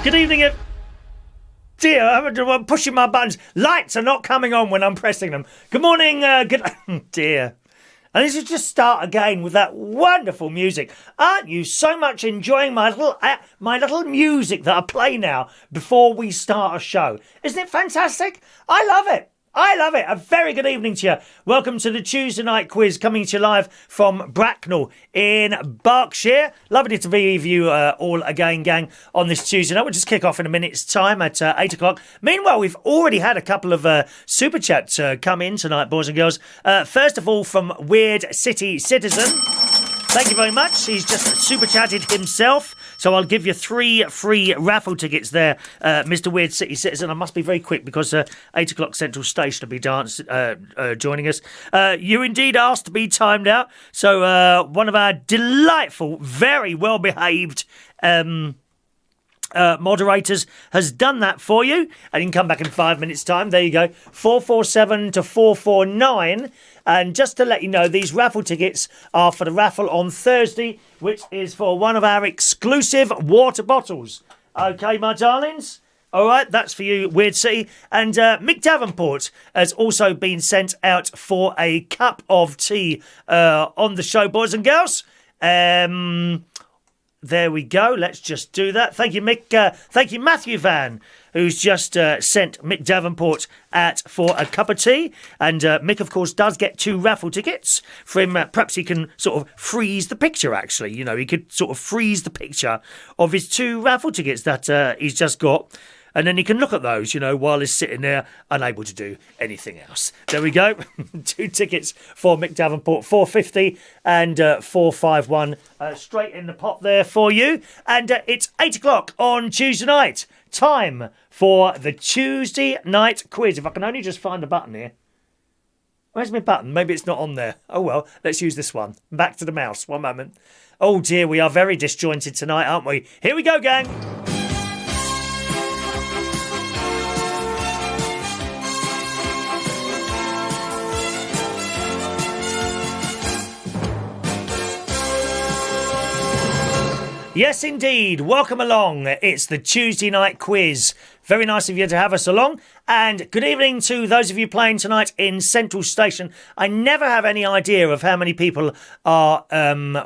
Good evening, dear, I'm pushing my buttons. Lights are not coming on when I'm pressing them. Good morning, dear. And this is just start again with that wonderful music. Aren't you so much enjoying my little music that I play now before we start a show? Isn't it fantastic? I love it. I love it. A very good evening to you. Welcome to the Tuesday night quiz, coming to you live from Bracknell in Berkshire. Lovely to be with you all again, gang, on this Tuesday night. We'll just kick off in a minute's time at 8 o'clock. Meanwhile, we've already had a couple of super chats come in tonight, boys and girls. First of all, from Weird City Citizen. Thank you very much. He's just super chatted himself. So I'll give you 3 free raffle tickets there, Mr. Weird City Citizen. I must be very quick because 8 o'clock Central Station will be joining us. You indeed asked to be timed out. So one of our delightful, very well-behaved moderators has done that for you, and you can come back in 5 minutes' time. There you go, 447 to 449. And just to let you know, these raffle tickets are for the raffle on Thursday, which is for one of our exclusive water bottles. Okay, my darlings? All right, that's for you, Weird City. And Mick Davenport has also been sent out for a cup of tea on the show, boys and girls. There we go. Let's just do that. Thank you, Mick. Thank you, Matthew Van, who's just sent Mick Davenport out for a cup of tea. And Mick, of course, does get 2 raffle tickets for him. Perhaps he can sort of freeze the picture, actually. You know, he could sort of freeze the picture of his 2 raffle tickets that he's just got. And then he can look at those, you know, while he's sitting there, unable to do anything else. There we go. 2 tickets for Mick Davenport, 450 and 451. Straight in the pot there for you. And it's 8 o'clock on Tuesday night. Time for the Tuesday night quiz. If I can only just find the button here. Where's my button? Maybe it's not on there. Oh, well, let's use this one. Back to the mouse. One moment. Oh, dear, we are very disjointed tonight, aren't we? Here we go, gang. Yes, indeed. Welcome along. It's the Tuesday night quiz. Very nice of you to have us along. And good evening to those of you playing tonight in Central Station. I never have any idea of how many people are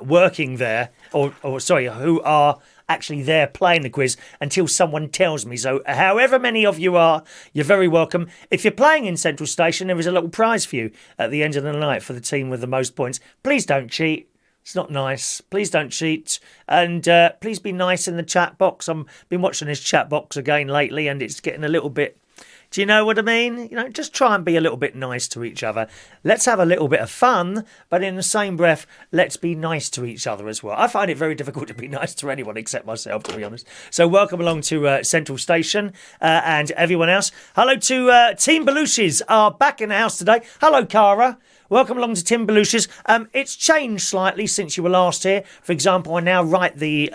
working there, or sorry, who are actually there playing the quiz until someone tells me. So however many of you are, you're very welcome. If you're playing in Central Station, there is a little prize for you at the end of the night for the team with the most points. Please don't cheat. It's not nice. Please don't cheat. And please be nice in the chat box. I've been watching this chat box again lately and it's getting a little bit... Do you know what I mean? You know, just try and be a little bit nice to each other. Let's have a little bit of fun, but in the same breath, let's be nice to each other as well. I find it very difficult to be nice to anyone except myself, to be honest. So welcome along to Central Station and everyone else. Hello to Team Belushi's are back in the house today. Hello, Cara. Welcome along to Tim Belushi's. It's changed slightly since you were last here. For example, I now write the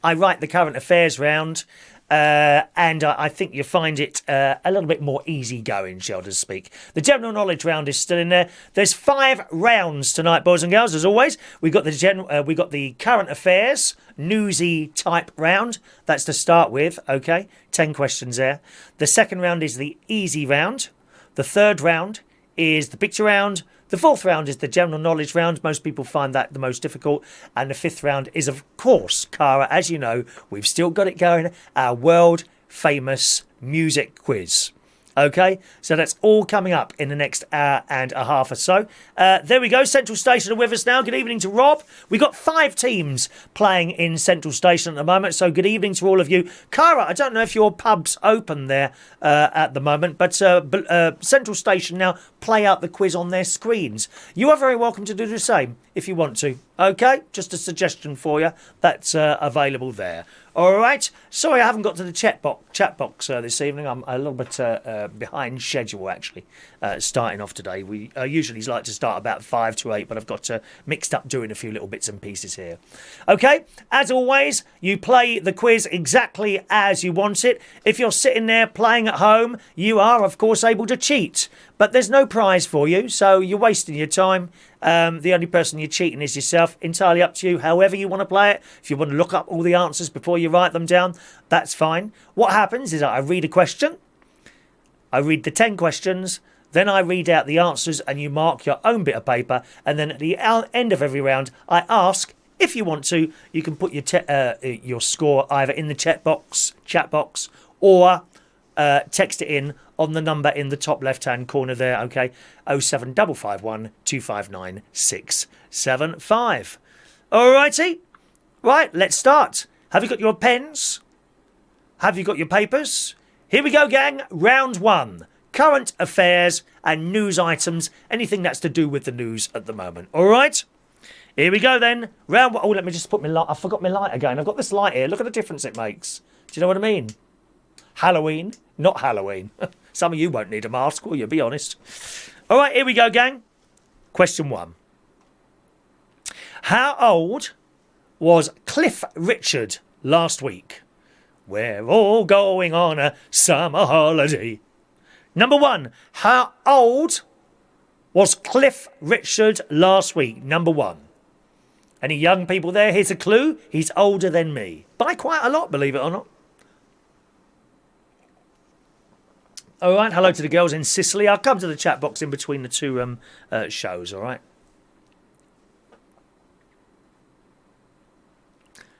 current affairs round. And I think you find it a little bit more easygoing, shall I speak. The general knowledge round is still in there. There's 5 rounds tonight, boys and girls. As always, we got the current affairs newsy type round. That's to start with. Okay, 10 questions there. The second round is the easy round. The third round is the picture round. The fourth round is the general knowledge round. Most people find that the most difficult. And the fifth round is, of course, Cara, as you know, we've still got it going, our world famous music quiz. Okay, so that's all coming up in the next hour and a half or so. There we go, Central Station are with us now. Good evening to Rob. We've got 5 teams playing in Central Station at the moment, so good evening to all of you. Cara, I don't know if your pub's open there at the moment, but Central Station now play out the quiz on their screens. You are very welcome to do the same if you want to. Okay, just a suggestion for you. That's available there. All right. Sorry, I haven't got to the chat box this evening. I'm a little bit behind schedule, actually, starting off today. We usually like to start about 5 to 8, but I've got mixed up doing a few little bits and pieces here. Okay, as always, you play the quiz exactly as you want it. If you're sitting there playing at home, you are, of course, able to cheat. But there's no prize for you, so you're wasting your time. The only person you're cheating is yourself. Entirely up to you, however you want to play it. If you want to look up all the answers before you write them down, that's fine. What happens is I read a question. I read the 10 questions. Then I read out the answers and you mark your own bit of paper. And then at the end of every round, I ask, if you want to, you can put your score either in the chat box, or text it in on the number in the top left-hand corner there, okay? 07551 259 675. Alrighty. Right, let's start. Have you got your pens? Have you got your papers? Here we go, gang. Round 1. Current affairs and news items. Anything that's to do with the news at the moment. All right? Here we go then. Round 1. Oh, let me just put my light. I forgot my light again. I've got this light here. Look at the difference it makes. Do you know what I mean? Halloween. Not Halloween. Some of you won't need a mask, will you? Be honest. All right, here we go, gang. Question 1. How old was Cliff Richard last week? We're all going on a summer holiday. Number 1. How old was Cliff Richard last week? Number 1. Any young people there? Here's a clue. He's older than me. By quite a lot, believe it or not. All right, hello to the girls in Sicily. I'll come to the chat box in between the two shows, all right?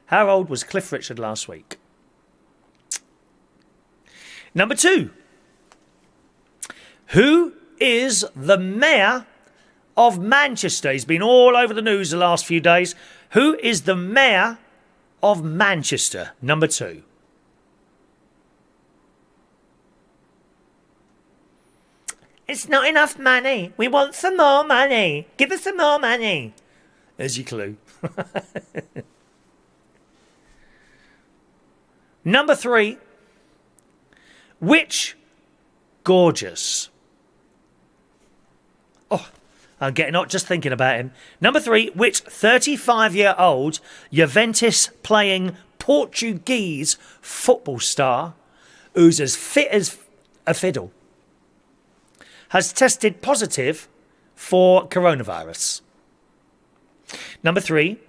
How old was Cliff Richard last week? Number 2. Who is the mayor of Manchester? He's been all over the news the last few days. Who is the mayor of Manchester? Number 2. It's not enough money. We want some more money. Give us some more money. There's your clue. Number 3. Which gorgeous... Oh, I'm getting up just thinking about him. Number 3, which 35-year-old Juventus playing Portuguese football star who's as fit as a fiddle has tested positive for coronavirus? Number 3,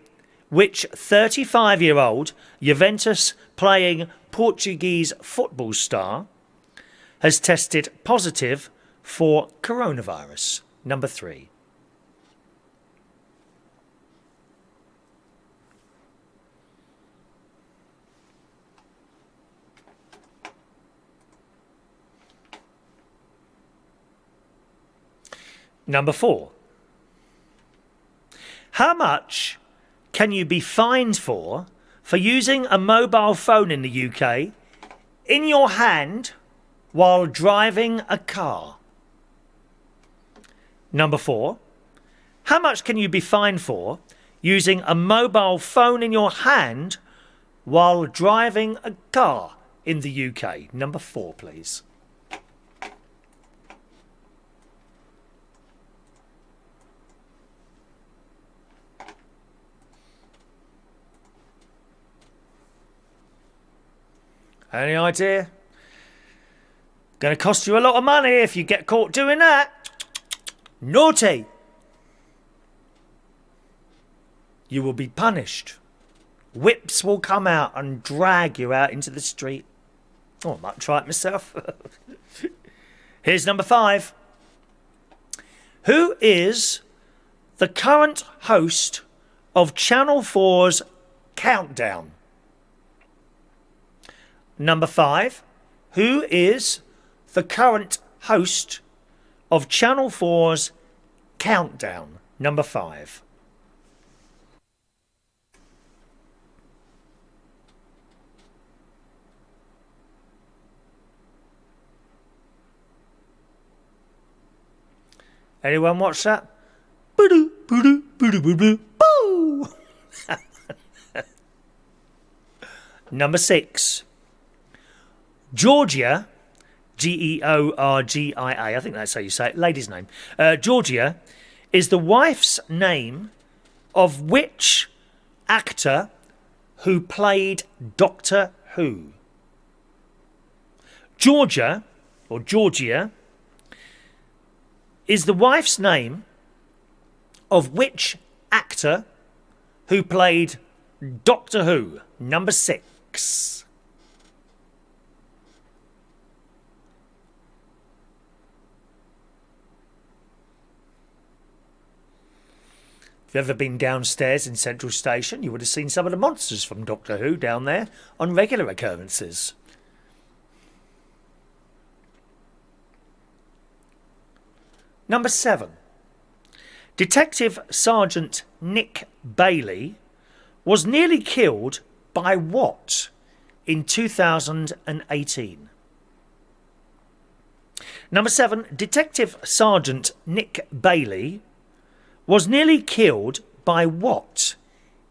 which 35-year-old Juventus playing Portuguese football star has tested positive for coronavirus? Number 3. Number 4. How much can you be fined for using a mobile phone in the UK in your hand while driving a car? Number 4. How much can you be fined for using a mobile phone in your hand while driving a car in the UK? Number 4, please. Any idea? Going to cost you a lot of money if you get caught doing that. Naughty. You will be punished. Whips will come out and drag you out into the street. Oh, I might try it myself. Here's number 5. Who is the current host of Channel 4's Countdown? Number 5. Who is the current host of Channel 4's Countdown? Number 5. Anyone watch that? Boo-doo, boo-doo, boo-doo, boo-doo, boo! Number 6. Georgia, Georgia, I think that's how you say it, lady's name. Georgia is the wife's name of which actor who played Doctor Who? Georgia, is the wife's name of which actor who played Doctor Who? Number 6. If you've ever been downstairs in Central Station, you would have seen some of the monsters from Doctor Who down there on regular occurrences. Number 7. Detective Sergeant Nick Bailey was nearly killed by what in 2018? Number 7. Detective Sergeant Nick Bailey was nearly killed by what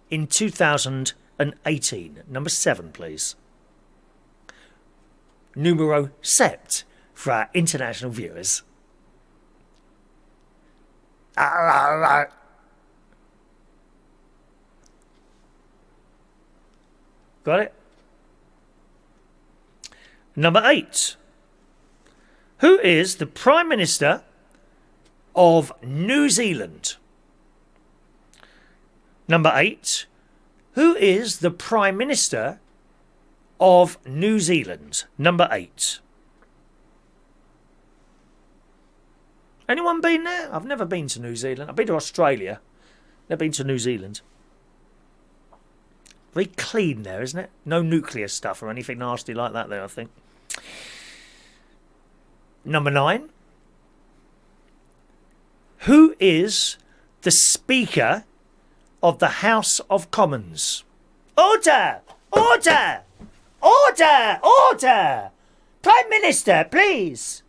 in 2018? Number 7, please. Numero sept for our international viewers. Got it? Number 8. Who is the Prime Minister of New Zealand? Number 8. Who is the Prime Minister of New Zealand? Number 8. Anyone been there? I've never been to New Zealand. I've been to Australia. Never been to New Zealand. Very clean there, isn't it? No nuclear stuff or anything nasty like that there, I think. Number 9. Who is the Speaker of the House of Commons? Order! Order! Order! Order! Prime Minister, please!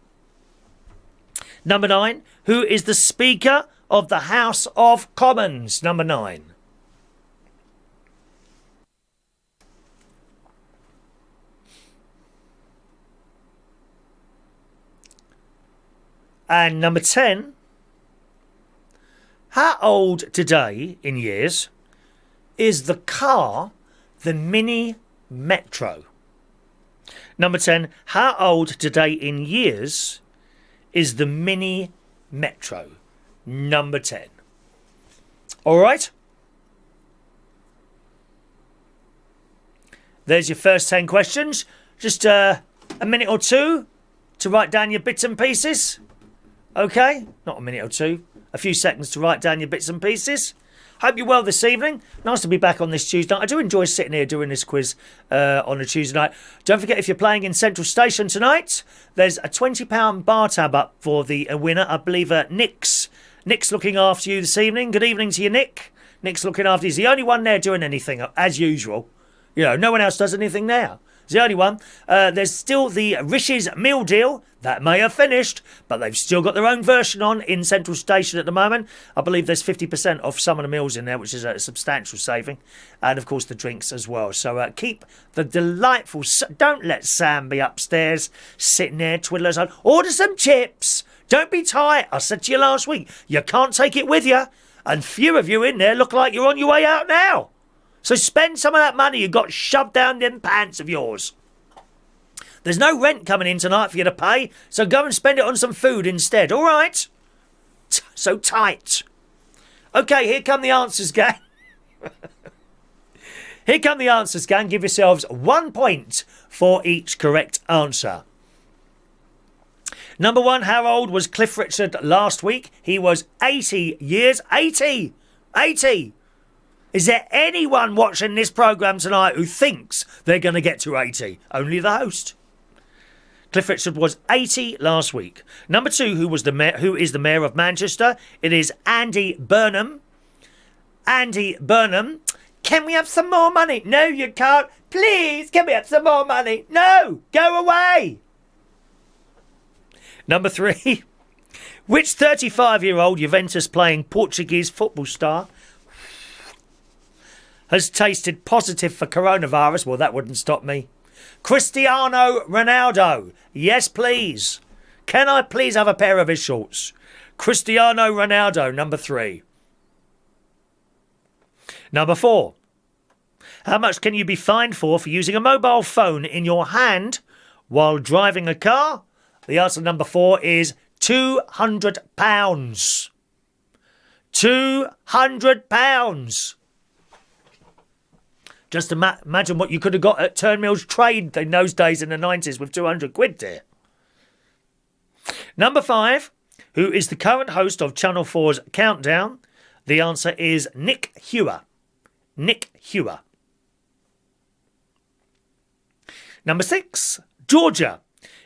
Number 9. Who is the Speaker of the House of Commons? Number 9. And number 10. How old today in years is the car the Mini Metro? Number 10. How old today in years is the Mini Metro? Number 10. All right. There's your first 10 questions. Just a minute or two to write down your bits and pieces. Okay? Not a minute or two. A few seconds to write down your bits and pieces. Hope you're well this evening. Nice to be back on this Tuesday night. I do enjoy sitting here doing this quiz on a Tuesday night. Don't forget, if you're playing in Central Station tonight, there's a £20 bar tab up for the winner. I believe Nick's looking after you this evening. Good evening to you, Nick. Nick's looking after you. He's the only one there doing anything, as usual. You know, no one else does anything there. He's the only one. There's still the Rish's meal deal. That may have finished, but they've still got their own version on in Central Station at the moment. I believe there's 50% off some of the meals in there, which is a substantial saving. And, of course, the drinks as well. So keep the delightful... Don't let Sam be upstairs sitting there twiddling his own. Order some chips. Don't be tight. I said to you last week, you can't take it with you. And few of you in there look like you're on your way out now. So spend some of that money you got shoved down them pants of yours. There's no rent coming in tonight for you to pay, so go and spend it on some food instead, all right? So tight. Okay, here come the answers, gang. Here come the answers, gang. Give yourselves 1 point for each correct answer. Number 1, how old was Cliff Richard last week? He was 80 years. 80! 80! Is there anyone watching this programme tonight who thinks they're going to get to 80? Only the host. Cliff Richard was 80 last week. Number 2, who is the mayor of Manchester? It is Andy Burnham. Andy Burnham. Can we have some more money? No, you can't. Please, can we have some more money? No, go away. Number 3. Which 35-year-old Juventus playing Portuguese football star has tasted positive for coronavirus? Well, that wouldn't stop me. Cristiano Ronaldo. Yes, please. Can I please have a pair of his shorts? Cristiano Ronaldo, number 3. Number 4. How much can you be fined for using a mobile phone in your hand while driving a car? The answer number 4 is £200. £200. Just imagine what you could have got at Turnmill's Trade in those days in the 90s with 200 quid, dear. Number 5, who is the current host of Channel 4's Countdown? The answer is Nick Hewer. Nick Hewer. Number 6, Georgia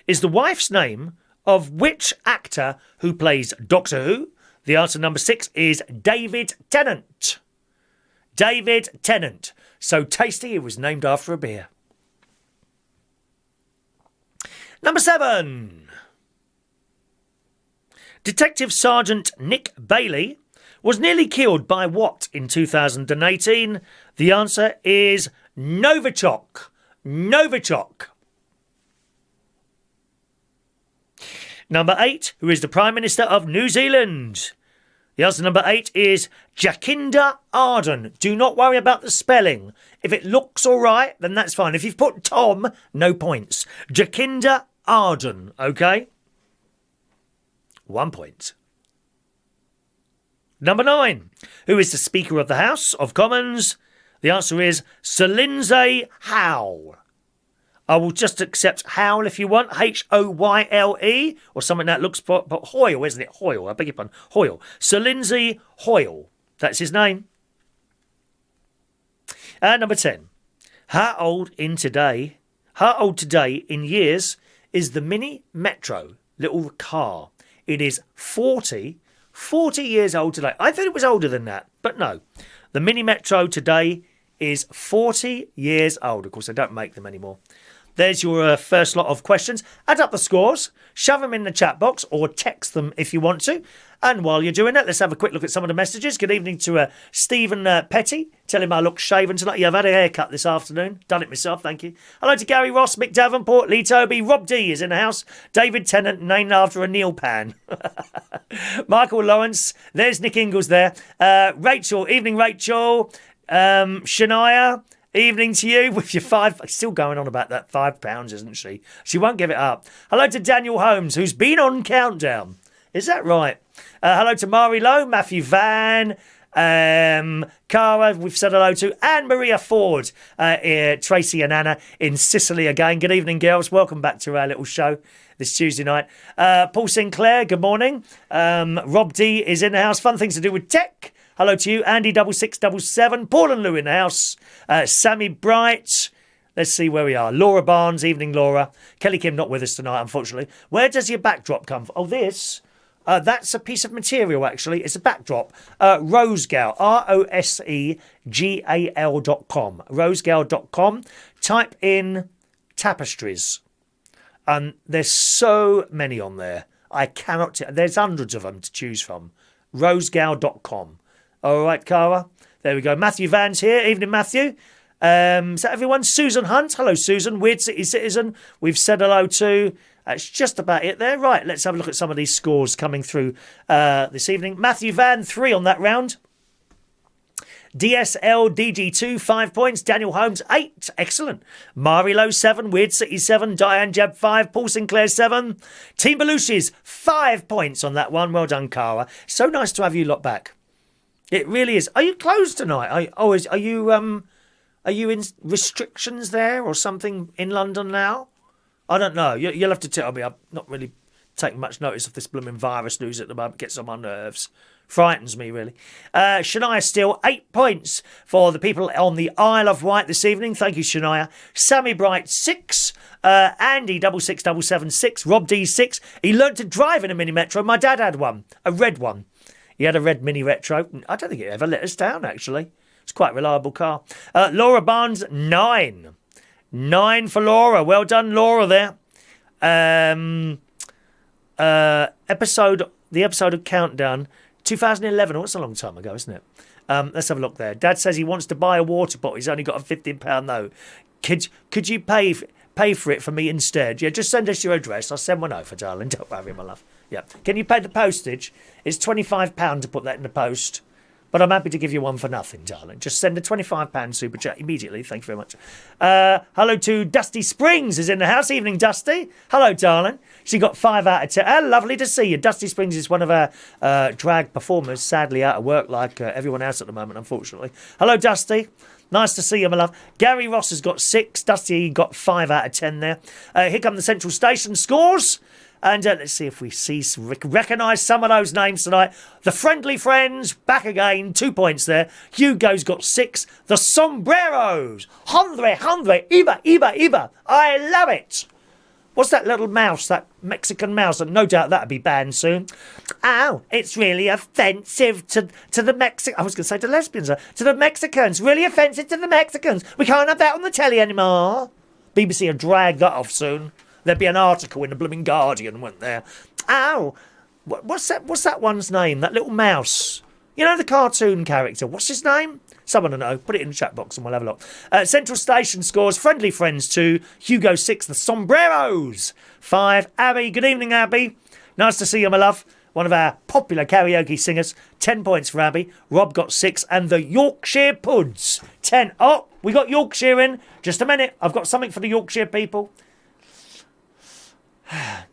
is the wife's name of which actor who plays Doctor Who? The answer, number 6, is David Tennant. David Tennant. So tasty it was named after a beer. Number 7. Detective Sergeant Nick Bailey was nearly killed by what in 2018? The answer is Novichok. Novichok. Number 8, who is the Prime Minister of New Zealand? The answer, number 8, is Jacinda Ardern. Do not worry about the spelling. If it looks all right, then that's fine. If you've put Tom, no points. Jacinda Ardern, okay? 1 point. Number 9, who is the Speaker of the House of Commons? The answer is Sir Lindsay Howe. I will just accept Howell if you want, Hoyle, or something that looks, but Hoyle, isn't it? Hoyle, I beg your pardon, Hoyle. Sir Lindsay Hoyle, that's his name. And number 10, how old today in years is the Mini Metro little car? It is 40 years old today. I thought it was older than that, but no. The Mini Metro today is 40 years old. Of course, they don't make them anymore. There's your first lot of questions. Add up the scores, shove them in the chat box or text them if you want to. And while you're doing that, let's have a quick look at some of the messages. Good evening to Stephen Petty. Tell him I look shaven tonight. Yeah, I've had a haircut this afternoon. Done it myself, thank you. Hello to Gary Ross, Mick Davenport, Lee Toby, Rob D is in the house. David Tennant, named after a Neil Pan. Michael Lawrence. There's Nick Ingalls there. Rachel, evening Rachel. Shania. Evening to you with your still going on about that £5, isn't she? She won't give it up. Hello to Daniel Holmes, who's been on Countdown. Is that right? Hello to Mari Lowe, Matthew Van, Cara, we've said hello to, and Maria Ford, Tracy and Anna in Sicily again. Good evening, girls. Welcome back to our little show this Tuesday night. Paul Sinclair, good morning. Rob D is in the house. Fun things to do with tech. Hello to you, Andy 6677, Paul and Lou in the house, Sammy Bright. Let's see where we are. Laura Barnes, evening Laura. Kelly Kim not with us tonight, unfortunately. Where does your backdrop come from? Oh, this. That's a piece of material, actually. It's a backdrop. Rosegal, ROSEGAL.com. Rosegal.com. Type in tapestries. There's so many on there. I cannot... There's hundreds of them to choose from. Rosegal.com. All right, Cara. There we go. Matthew Van's here. Evening, Matthew. Is that everyone? Susan Hunt. Hello, Susan. Weird City Citizen. We've said hello to. That's just about it there. Right, let's have a look at some of these scores coming through this evening. Matthew Van, 3 on that round. DSL DG2, 5 points. Daniel Holmes, 8. Excellent. Mari Lowe, 7. Weird City, 7. Diane Jeb, 5. Paul Sinclair, 7. Team Belushi's 5 points on that one. Well done, Cara. So nice to have you lot back. It really is. Are you closed tonight? Are you in restrictions there or something in London now? I don't know. You'll have to tell me. I'm not really taking much notice of this blooming virus news at the moment. Gets on my nerves. Frightens me, really. Shania Steele, 8 points for the people on the Isle of Wight this evening. Thank you, Shania. Sammy Bright, 6. Andy, 6677, 6. Rob D, 6. He learnt to drive in a Mini Metro. My dad had one. A red one. He had a red Mini Retro. I don't think it ever let us down, actually. It's quite a reliable car. Laura Barnes, 9. 9 for Laura. Well done, Laura, there. The episode of Countdown, 2011. Oh, that's a long time ago, isn't it? Let's have a look there. Dad says he wants to buy a water bottle. He's only got a £15 note. Could you pay for it for me instead? Yeah, just send us your address. I'll send one over, darling. Don't worry, my love. Yeah. Can you pay the postage? It's £25 to put that in the post. But I'm happy to give you one for nothing, darling. Just send a £25 super chat immediately. Thank you very much. Hello to Dusty Springs is in the house. Evening, Dusty. Hello, darling. She got 5 out of 10. Lovely to see you. Dusty Springs is one of our drag performers, sadly out of work like everyone else at the moment, unfortunately. Hello, Dusty. Nice to see you, my love. Gary Ross has got 6. Dusty got 5 out of 10 there. Here come the Central Station scores. And let's see if we recognise some of those names tonight. The Friendly Friends, back again, 2 points there. Hugo's got 6. The Sombreros, Hundre, Iba. I love it. What's that little mouse, that Mexican mouse? And no doubt that'll be banned soon. Oh, it's really offensive to the I was going to say to lesbians, to the Mexicans. Really offensive to the Mexicans. We can't have that on the telly anymore. BBC will drag that off soon. There'd be an article in the blooming Guardian, wouldn't there? Ow! What's that one's name? That little mouse. You know the cartoon character. What's his name? Someone will know. Put it in the chat box and we'll have a look. Central Station scores. Friendly Friends 2. Hugo 6. The Sombreros 5. Abby. Good evening, Abby. Nice to see you, my love. One of our popular karaoke singers. 10 points for Abby. Rob got 6. And the Yorkshire Puds 10. Oh, we got Yorkshire in. Just a minute. I've got something for the Yorkshire people.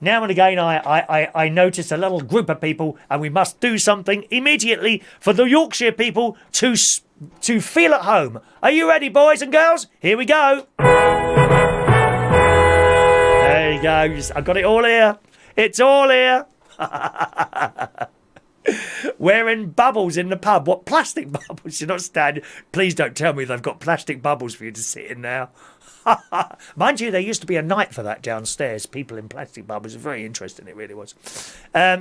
Now and again, I notice a little group of people, and we must do something immediately for the Yorkshire people to feel at home. Are you ready, boys and girls? Here we go. There you go. I've got it all here. It's all here. Wearing bubbles in the pub. What, plastic bubbles? You're not standing. Please don't tell me they've got plastic bubbles for you to sit in now. Mind you, there used to be a night for that downstairs. People in plastic bubbles. Very interesting, it really was.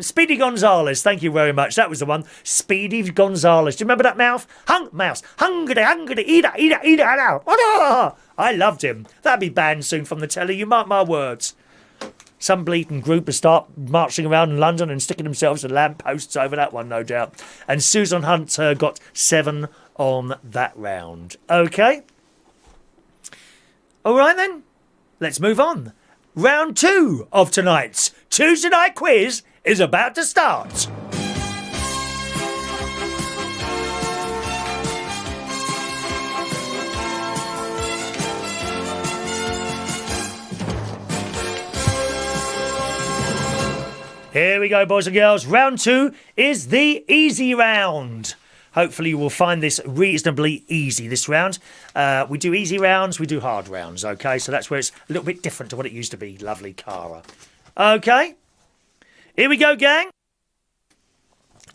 Speedy Gonzales, thank you very much. That was the one. Speedy Gonzales. Do you remember that mouse? Mouse. Hungry, eat it out. I loved him. That'd be banned soon from the telly, you mark my words. Some bleating group will start marching around in London and sticking themselves to lampposts over that one, no doubt. And Susan Hunt got 7 on that round. Okay. All right, then. Let's move on. Round 2 of tonight's Tuesday Night Quiz is about to start. Here we go, boys and girls. Round 2 is the easy round. Hopefully you will find this reasonably easy this round. We do easy rounds, we do hard rounds, okay? So that's where it's a little bit different to what it used to be, lovely Cara. Okay, here we go, gang.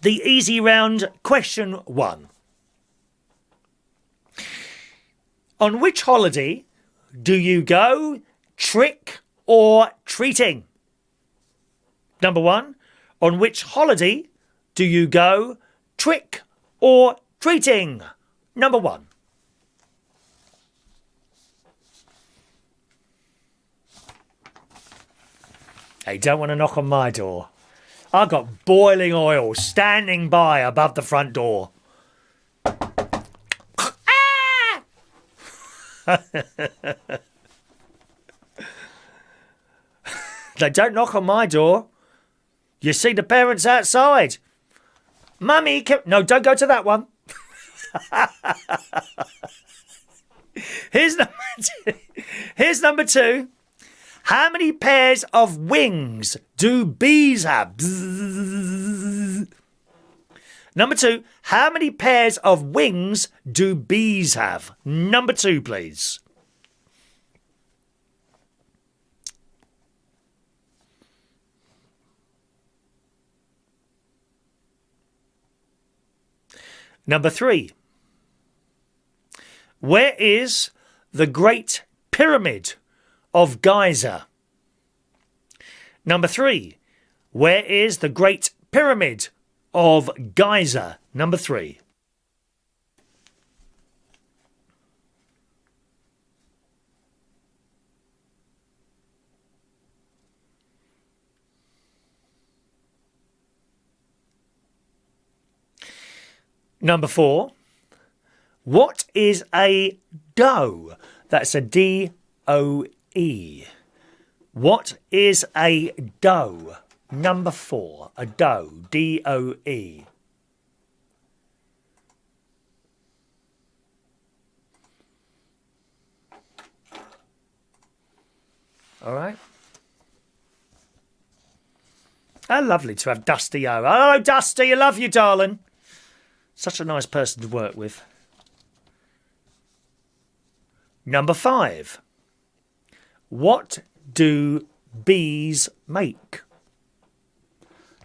The easy round, question 1. On which holiday do you go trick or treating? Number 1, on which holiday do you go trick or treating? Number 1. Hey, don't want to knock on my door. I've got boiling oil standing by above the front door. Ah! They don't knock on my door. You see the parents outside. Mummy, no, don't go to that one. Here's number 2. How many pairs of wings do bees have? Number 2. How many pairs of wings do bees have? Number 2, please. Number 3. Where is the Great Pyramid of Giza? Number 3. Where is the Great Pyramid of Giza? Number 3. Number 4. What is a doe? That's a D-O-E. What is a doe? Number 4. A doe. D-O-E. All right. How lovely to have Dusty O. Hello, Dusty. I love you, darling. Such a nice person to work with. Number 5. What do bees make?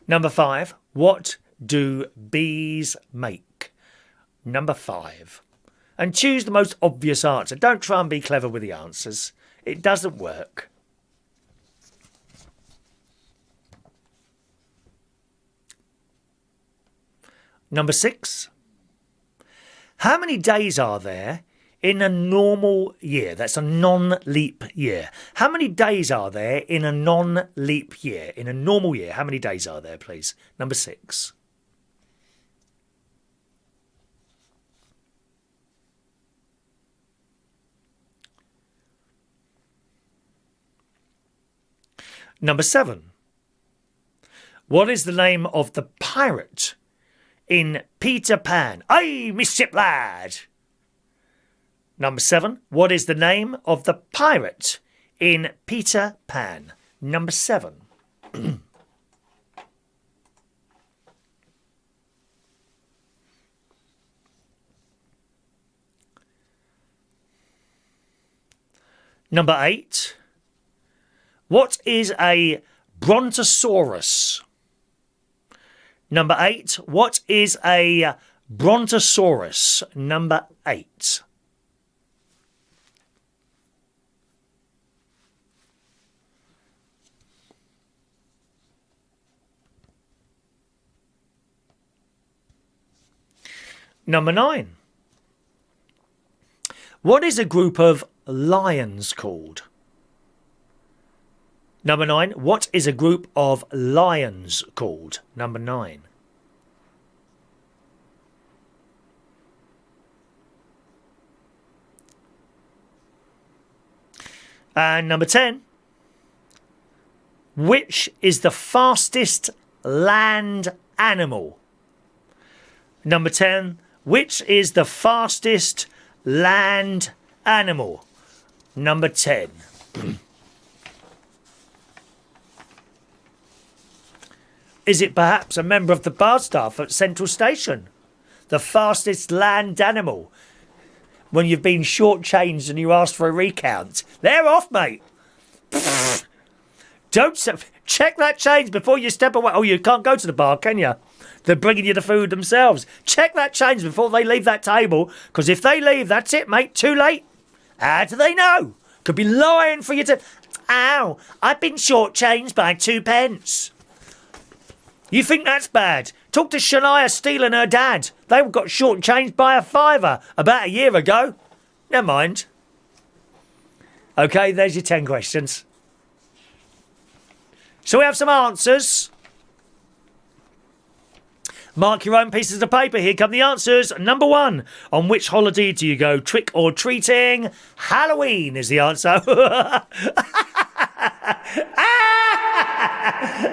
Number 5. What do bees make? Number 5. And choose the most obvious answer. Don't try and be clever with the answers. It doesn't work. Number 6. How many days are there in a normal year? That's a non-leap year. How many days are there in a non-leap year? In a normal year, how many days are there, please? Number 6. Number 7. What is the name of the pirate in Peter Pan? Aye, me ship lad. Number 7. What is the name of the pirate in Peter Pan? Number 7. Number 8. What is a brontosaurus? Number 8. What is a brontosaurus? Number 8. Number 9. What is a group of lions called? Number 9. What is a group of lions called? Number 9. And number 10. Which is the fastest land animal? Number 10. Which is the fastest land animal? Number 10. Is it perhaps a member of the bar staff at Central Station? The fastest land animal. When you've been shortchanged and you ask for a recount. They're off, mate. Don't check that change before you step away. Oh, you can't go to the bar, can you? They're bringing you the food themselves. Check that change before they leave that table. Because if they leave, that's it, mate. Too late. How do they know? Could be lying for you to... Ow, I've been shortchanged by 2 pence. You think that's bad? Talk to Shania Steele and her dad. They got shortchanged by a £5 about a year ago. Never mind. OK, there's your 10 questions. Shall we have some answers? Mark your own pieces of paper. Here come the answers. Number 1. On which holiday do you go trick or treating? Halloween is the answer.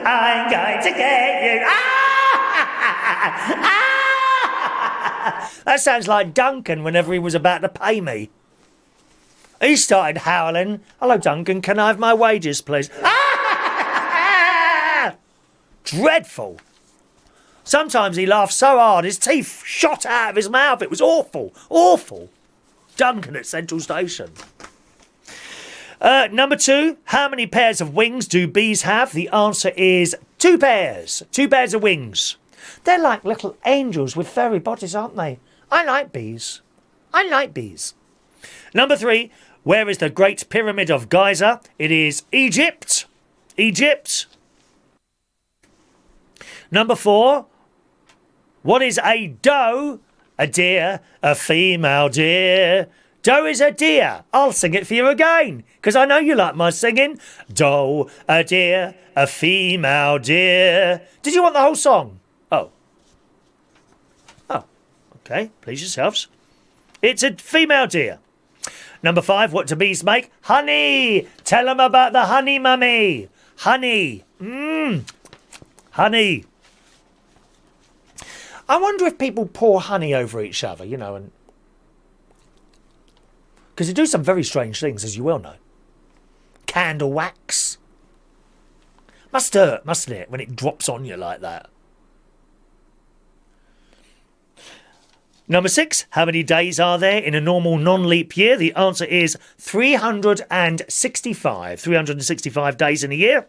I'm going to get you. That sounds like Duncan whenever he was about to pay me. He started howling. Hello, Duncan. Can I have my wages, please? Dreadful. Sometimes he laughed so hard his teeth shot out of his mouth. It was awful. Awful. Duncan at Central Station. Number 2. How many pairs of wings do bees have? The answer is 2 pairs. 2 pairs of wings. They're like little angels with fairy bodies, aren't they? I like bees. I like bees. Number 3. Where is the Great Pyramid of Giza? It is Egypt. Egypt. Number 4. What is a doe? A deer. A female deer. Doe is a deer. I'll sing it for you again, because I know you like my singing. Doe, a deer, a female deer. Did you want the whole song? Oh. Oh, okay. Please yourselves. It's a female deer. Number 5, what do bees make? Honey. Tell them about the honey, mummy. Honey. Honey. I wonder if people pour honey over each other, you know, and because they do some very strange things, as you well know. candle wax. Must hurt, mustn't it, when it drops on you like that? Number 6, how many days are there in a normal non-leap year? The answer is 365. 365 days in a year.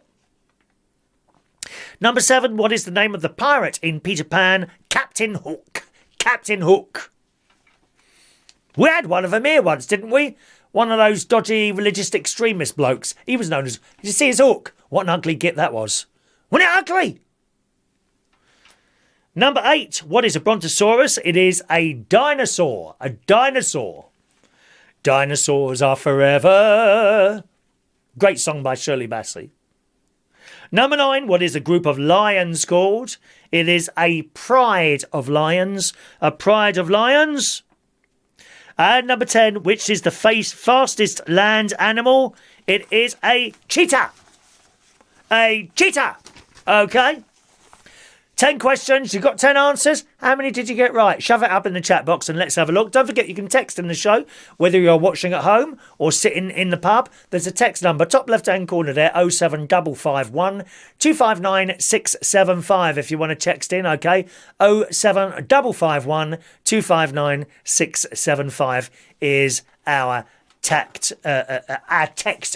Number 7, what is the name of the pirate in Peter Pan? Captain Hook. Captain Hook. We had one of them here once, didn't we? One of those dodgy religious extremist blokes. He was known as... Did you see his hook? What an ugly git that was. Wasn't it ugly? Number 8, what is a brontosaurus? It is a dinosaur. A dinosaur. Dinosaurs are forever. Great song by Shirley Bassey. Number 9, what is a group of lions called? It is a pride of lions. A pride of lions. And number 10, which is the fastest land animal? It is a cheetah. A cheetah. Okay. 10 questions, you've got 10 answers. How many did you get right? Shove it up in the chat box and let's have a look. Don't forget you can text in the show, whether you're watching at home or sitting in the pub. There's a text number, top left-hand corner there, 07551 259 675 if you want to text in, okay? 07551 259 675 is our text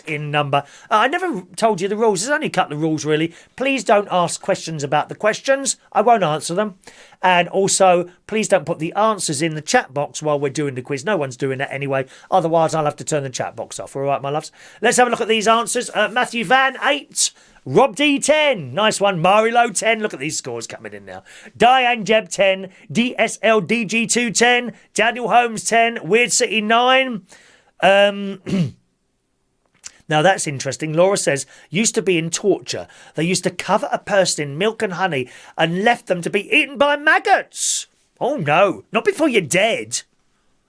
in number. I never told you the rules. There's only a couple of rules really. Please don't ask questions about the questions. I won't answer them. And also, please don't put the answers in the chat box while we're doing the quiz. No one's doing that anyway. Otherwise, I'll have to turn the chat box off. All right, my loves. Let's have a look at these answers. Matthew Van, 8. Rob D, 10. Nice one. Marilo, 10. Look at these scores coming in now. Diane Jeb, 10. DSLDG2, 10. Daniel Holmes, 10. Weird City, 9. Now that's interesting. Laura says, used to be in torture. They used to cover a person in milk and honey and left them to be eaten by maggots. Oh no, not before you're dead.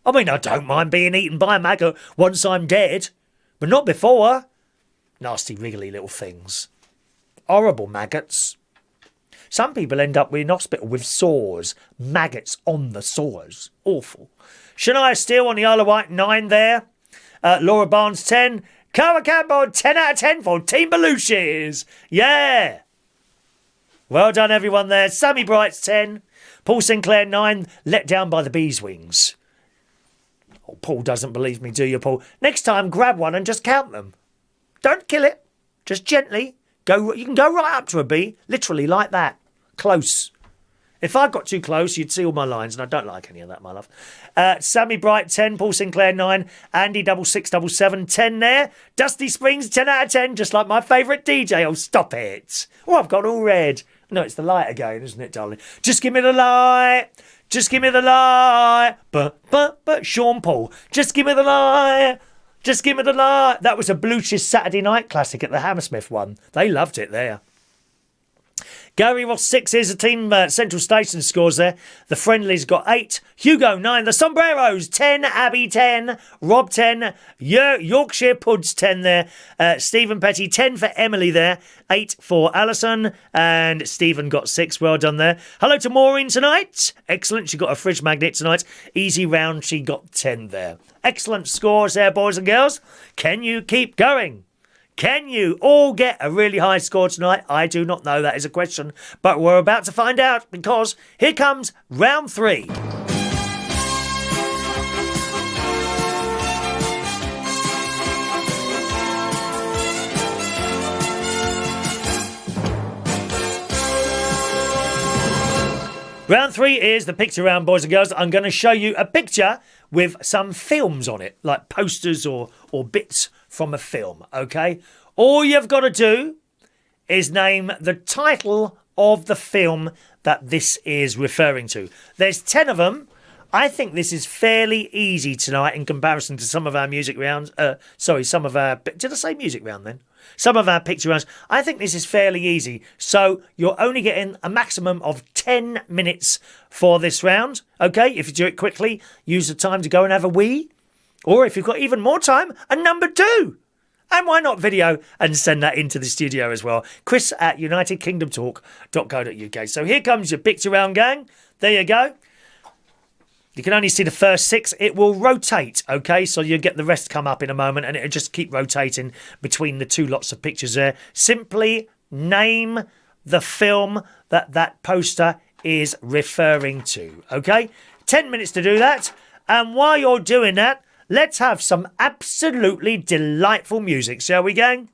I mean, I don't mind being eaten by a maggot once I'm dead, but not before. Nasty wriggly little things. Horrible maggots. Some people end up in hospital with sores. Maggots on the sores. Awful. Shania Steele on the Isle of Wight, 9 there. Laura Barnes, 10. Cara Campbell, 10 out of 10 for Team Belushi's. Yeah. Well done, everyone there. Sammy Bright's 10. Paul Sinclair, 9. Let down by the bees' wings. Oh, Paul doesn't believe me, do you, Paul? Next time, grab one and just count them. Don't kill it. Just gently. Go. You can go right up to a bee. Literally like that. Close. If I got too close, you'd see all my lines, and I don't like any of that, my love. Sammy Bright, 10. Paul Sinclair, 9. Andy 6677, 10 there. Dusty Springs, 10 out of 10, just like my favourite DJ. Oh, stop it. Oh, I've got all red. No, it's the light again, isn't it, darling? Just give me the light. Just give me the light. But, Sean Paul, just give me the light. Just give me the light. That was a Bluetooth Saturday night classic at the Hammersmith one. They loved it there. Gary Ross, 6 is a team Central Station scores there. The Friendlies got 8. Hugo, 9. The Sombreros, 10. Abby, 10. Rob, 10. Yorkshire Puds, 10 there. Stephen Petty, 10 for Emily there. 8 for Alison. And Stephen got 6. Well done there. Hello to Maureen tonight. Excellent. She got a fridge magnet tonight. Easy round. She got 10 there. Excellent scores there, boys and girls. Can you keep going? Can you all get a really high score tonight? I do not know. That is a question. But we're about to find out because here comes round 3. Round 3 is the picture round, boys and girls. I'm going to show you a picture with some films on it, like posters or bits from a film, okay? All you've got to do is name the title of the film that this is referring to. There's 10 of them. I think this is fairly easy tonight in comparison to some of our music rounds. Did I say music round then? Some of our picture rounds. I think this is fairly easy. So you're only getting a maximum of 10 minutes for this round. Okay, if you do it quickly, use the time to go and have a wee. Or if you've got even more time, a number 2. And why not video and send that into the studio as well. Chris at unitedkingdomtalk.co.uk. So here comes your picture round, gang. There you go. You can only see the first 6. It will rotate, okay? So you'll get the rest come up in a moment, and it'll just keep rotating between the 2 lots of pictures there. Simply name the film that poster is referring to, okay? 10 minutes to do that. And while you're doing that, let's have some absolutely delightful music, shall we, gang?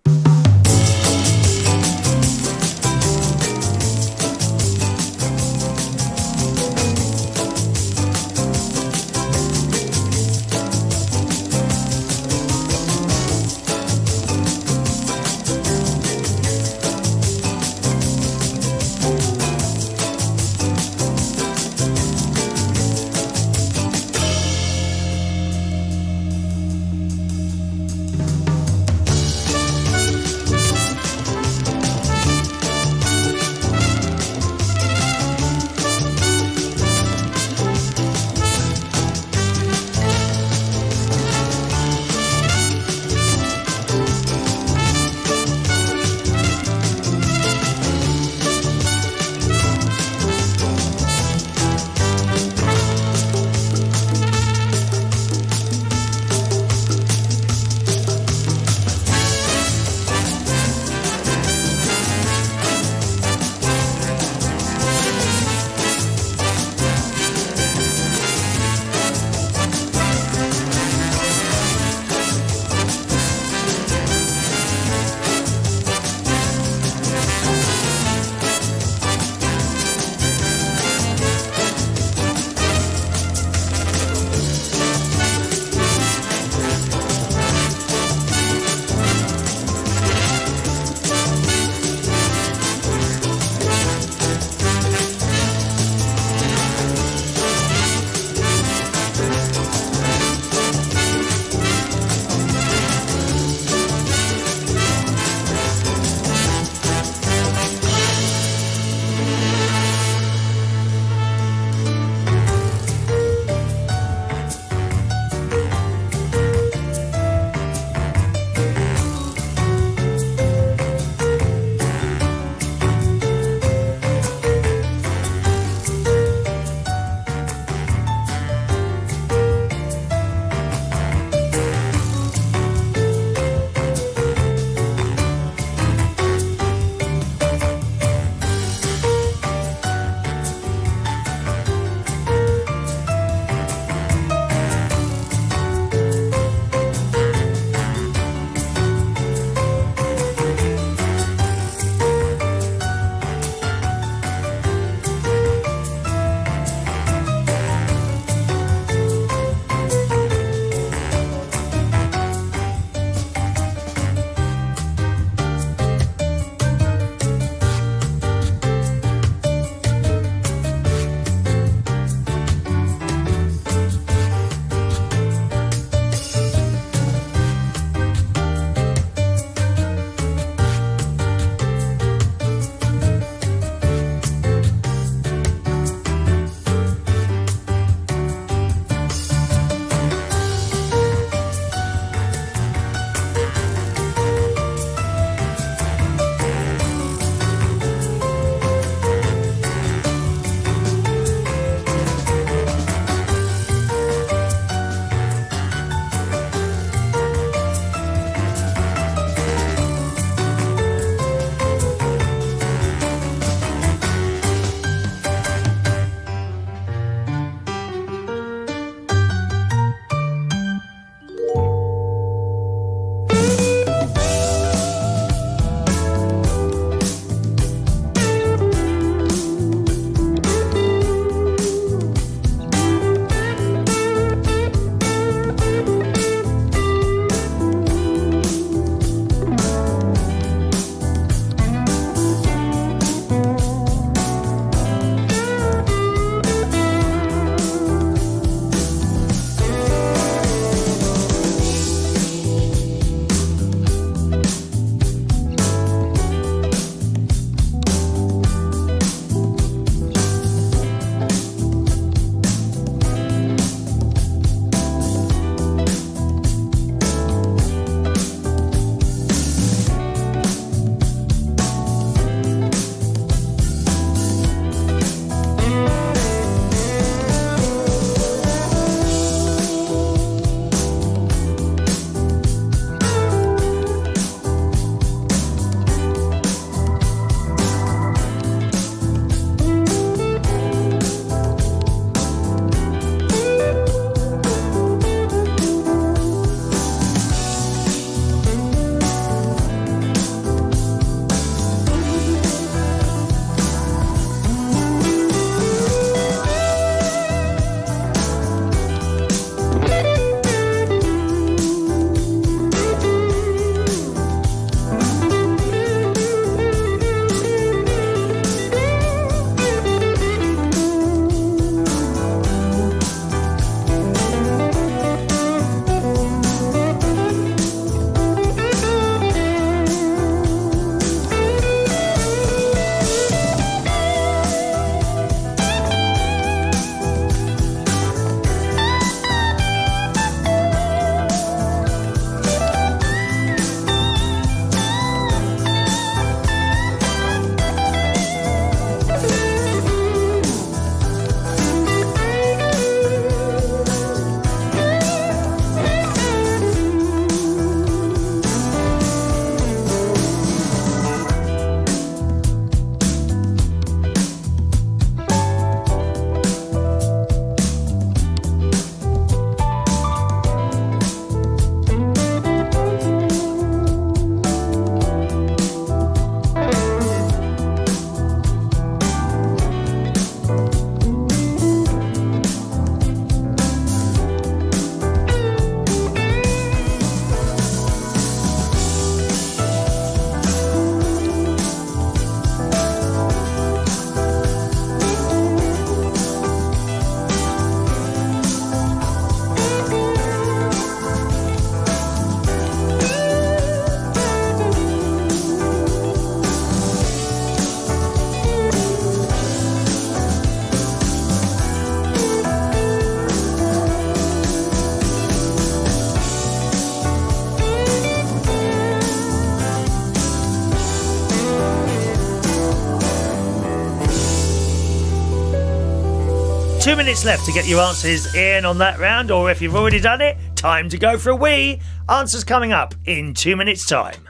2 minutes left to get your answers in on that round, or if you've already done it, time to go for a wee. Answers coming up in 2 minutes' time.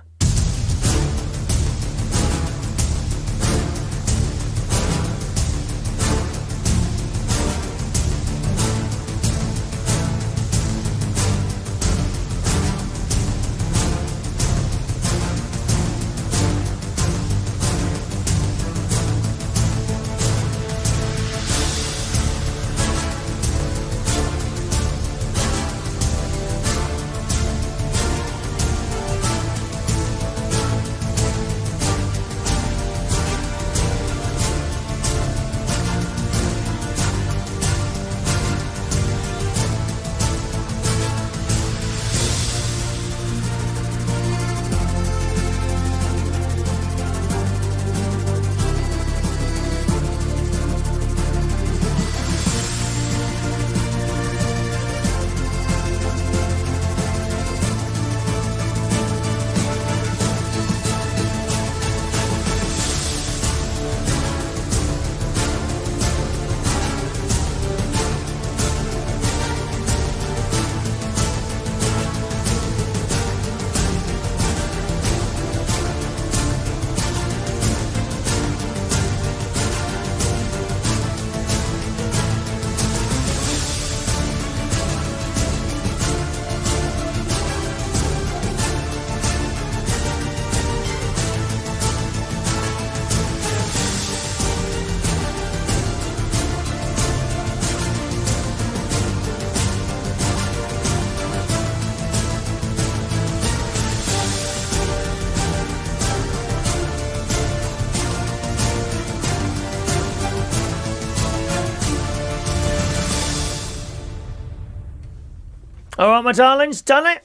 All right, my darlings, done it?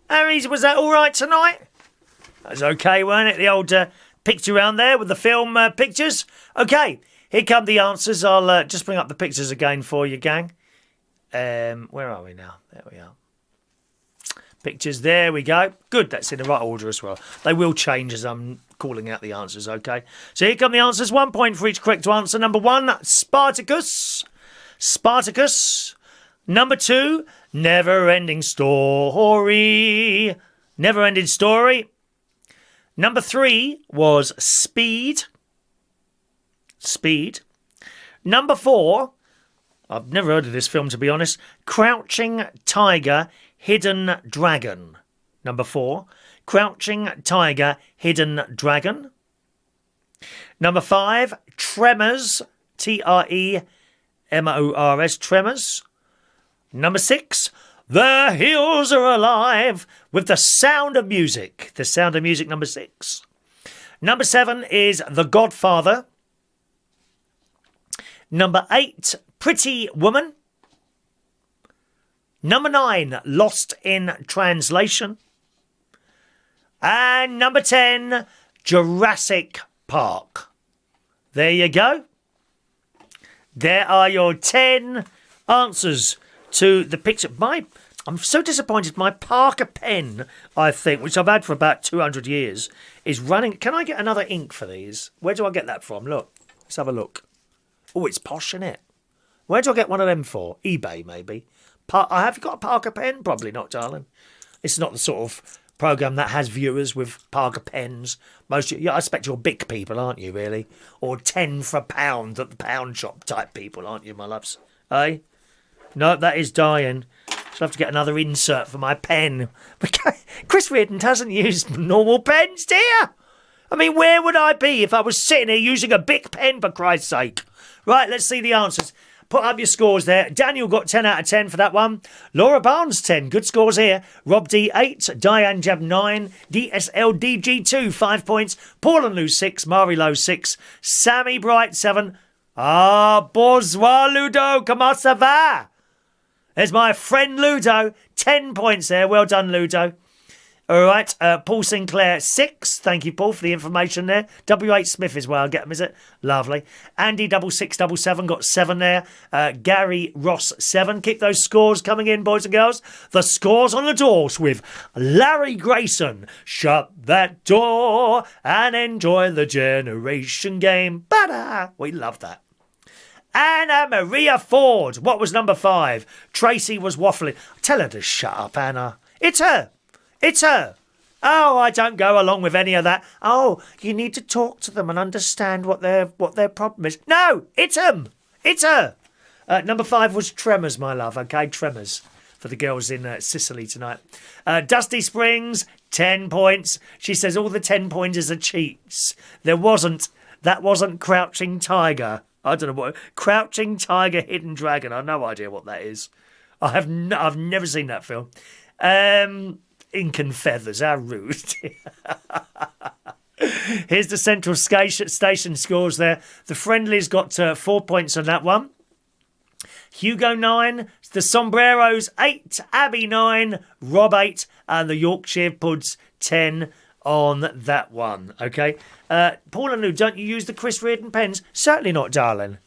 How easy was that? All right tonight? That was okay, weren't it? The old picture around there with the film pictures. Okay, here come the answers. I'll just bring up the pictures again for you, gang. Where are we now? There we are. Pictures, there we go. Good, that's in the right order as well. They will change as I'm calling out the answers, okay? So here come the answers. 1 point for each correct answer. Number 1, Spartacus. Spartacus. Number 2, Never-Ending Story. Never-Ending Story. Number 3 was Speed. Speed. Number 4, I've never heard of this film, to be honest. Crouching Tiger, Hidden Dragon. Number 4, Crouching Tiger, Hidden Dragon. Number 5, Tremors, Tremors, Tremors. Number 6, The Hills Are Alive with The Sound of Music. The Sound of Music, number 6. Number 7 is The Godfather. Number 8, Pretty Woman. Number 9, Lost in Translation. And number 10, Jurassic Park. There you go. There are your 10 answers to the picture. I'm so disappointed. My Parker pen, I think, which I've had for about 200 years, is running. Can I get another ink for these? Where do I get that from? Look. Let's have a look. Oh, it's posh, isn't it? Where do I get one of them for? eBay, maybe. Have you got a Parker pen? Probably not, darling. It's not the sort of program that has viewers with Parker pens. I expect you're big people, aren't you, really? Or 10 for a pound at the pound shop type people, aren't you, my loves? Eh? No, that is dying. So I have to get another insert for my pen. Chris Reardon doesn't use normal pens, dear. I mean, where would I be if I was sitting here using a big pen, for Christ's sake? Right, let's see the answers. Put up your scores there. Daniel got 10 out of 10 for that one. Laura Barnes, 10. Good scores here. Rob D, 8. Diane Jab, 9. DSLDG, 2. 5 points. Paul and Lou, 6. Mari Lowe, 6. Sammy Bright, 7. Bonsoir, Ludo. Comment ça va? There's my friend Ludo. 10 points there. Well done, Ludo. All right. Paul Sinclair, 6. Thank you, Paul, for the information there. W.H. Smith as well. Get them, is it? Lovely. Andy 6677 got 7 there. Gary Ross, 7. Keep those scores coming in, boys and girls. The scores on the doors with Larry Grayson. Shut that door and enjoy the generation game. Bada! We love that. Anna Maria Ford. What was number 5? Tracy was waffling. Tell her to shut up, Anna. It's her. It's her. Oh, I don't go along with any of that. Oh, you need to talk to them and understand what their problem is. No, it's them. It's her. Number 5 was Tremors, my love. Okay, Tremors for the girls in Sicily tonight. Dusty Springs, 10 points. She says all the 10 pointers are cheats. That wasn't Crouching Tiger. I don't know what Crouching Tiger, Hidden Dragon. I have no idea what that is. I've never seen that film. Ink and Feathers, how rude. Here's the Central Station scores there. The Friendlies got 4 points on that one. Hugo 9, the Sombreros 8, Abby 9, Rob 8, and the Yorkshire Puds 10 on that one. Okay. Paul and Lou, don't you use the Chris Reardon pens? Certainly not, darling.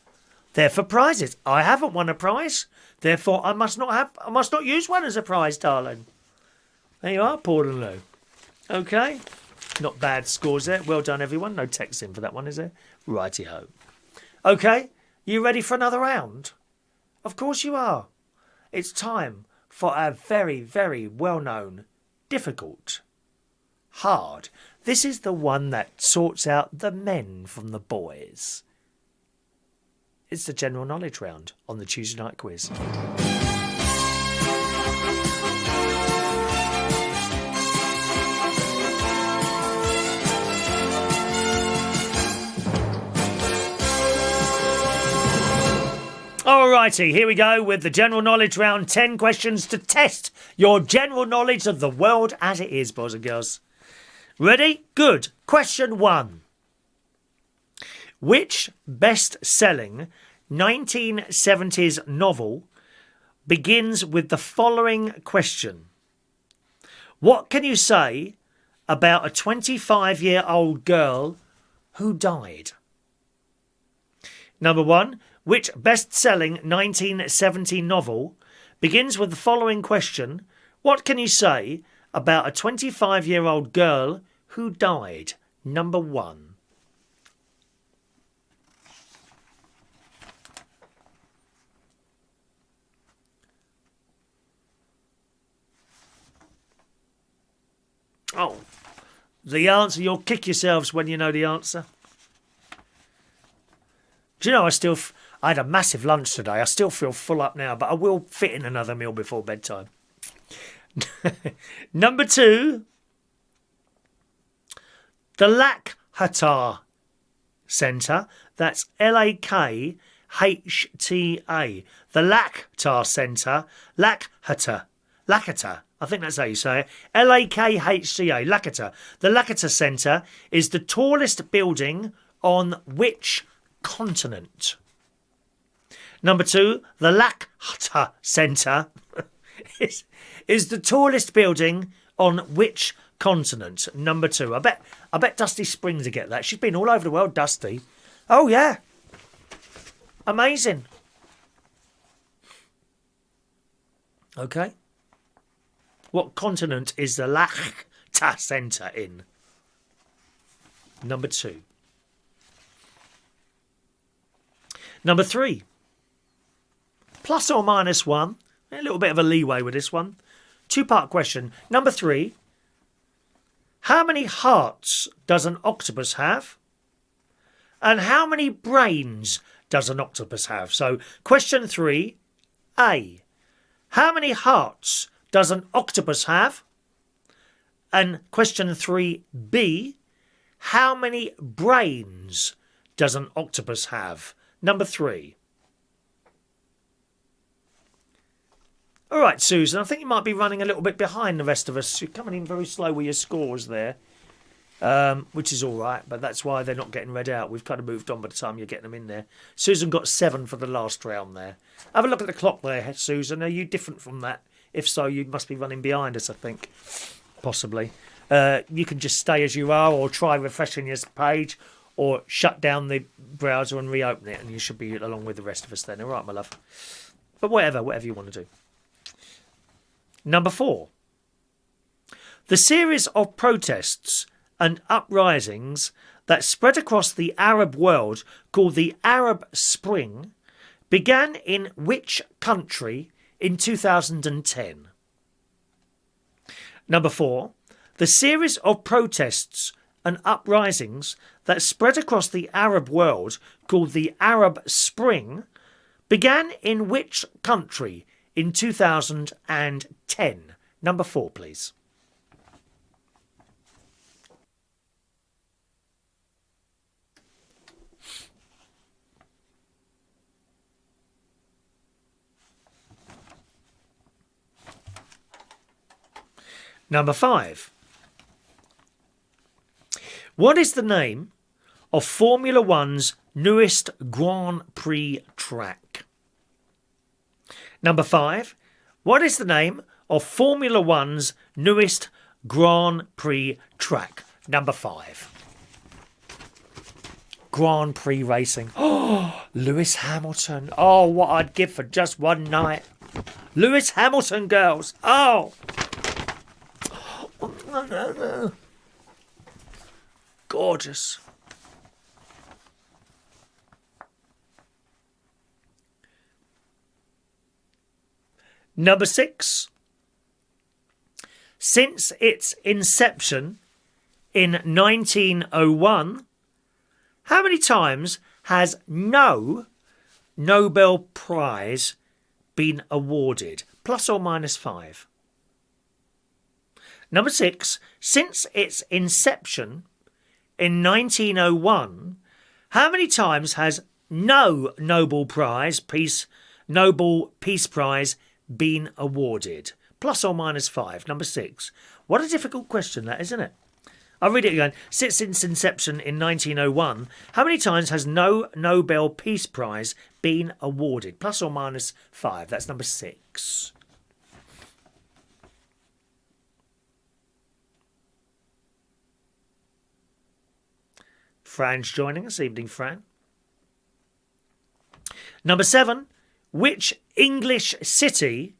They're for prizes. I haven't won a prize. Therefore, I must not use one as a prize, darling. There you are, Paul and Lou. Okay. Not bad scores there. Well done, everyone. No text in for that one, is there? Righty-ho. Okay. You ready for another round? Of course you are. It's time for a very, very well-known, difficult, hard. This is the one that sorts out the men from the boys. It's the general knowledge round on the Tuesday night quiz. Alrighty, here we go with the general knowledge round. 10 questions to test your general knowledge of the world as it is, boys and girls. Ready? Good. Question 1. Which best-selling 1970s novel begins with the following question? What can you say about a 25-year-old girl who died? Number 1. Which best-selling 1970 novel begins with the following question? What can you say about a 25-year-old girl who died? Number 1. Oh, the answer. You'll kick yourselves when you know the answer. Do you know, I had a massive lunch today. I still feel full up now, but I will fit in another meal before bedtime. Number 2, the Lakhta Centre. That's Lakhta. The Lakhta Centre. Lakhta. I think that's how you say it. Lakhta. Lakhta. The Lakhta Centre is the tallest building on which continent? Number 2, the Lakhta Centre is the tallest building on which continent? Number 2. I bet Dusty Springs will get that. She's been all over the world, Dusty. Oh yeah, amazing. Okay. What continent is the Lakhta Centre in? Number 2. Number 3. Plus or minus 1. A little bit of a leeway with this one. 2-part question. Number 3. How many hearts does an octopus have? And how many brains does an octopus have? So, question 3. A. How many hearts does an octopus have? And question 3B. How many brains does an octopus have? Number 3. All right, Susan, I think you might be running a little bit behind the rest of us. You're coming in very slow with your scores there, which is all right, but that's why they're not getting read out. We've kind of moved on by the time you're getting them in there. Susan got 7 for the last round there. Have a look at the clock there, Susan. Are you different from that? If so, you must be running behind us, I think, possibly. You can just stay as you are or try refreshing your page or shut down the browser and reopen it, and you should be along with the rest of us then. All right, my love. But whatever you want to do. Number 4. The series of protests and uprisings that spread across the Arab world called the Arab Spring began in which country in 2010? Number 4. The series of protests and uprisings that spread across the Arab world, called the Arab Spring, began in which country in 2010? Number 4, please. Number 5. What is the name of Formula One's newest Grand Prix track? Number 5. What is the name of Formula One's newest Grand Prix track? Number 5. Grand Prix racing. Oh, Lewis Hamilton. Oh, what I'd give for just one night. Lewis Hamilton, girls. Oh. Gorgeous. Number 6. Since its inception in 1901, how many times has no Nobel Prize been awarded? Plus or minus 5? Number 6. Since its inception in 1901, how many times has no Nobel Peace Prize been awarded? Plus or minus 5? Number 6. What a difficult question that, isn't it? I'll read it again. Since its inception in 1901, how many times has no Nobel Peace Prize been awarded? Plus or minus 5? That's number 6. Fran's joining us. Evening, Fran. Number 7. Which English city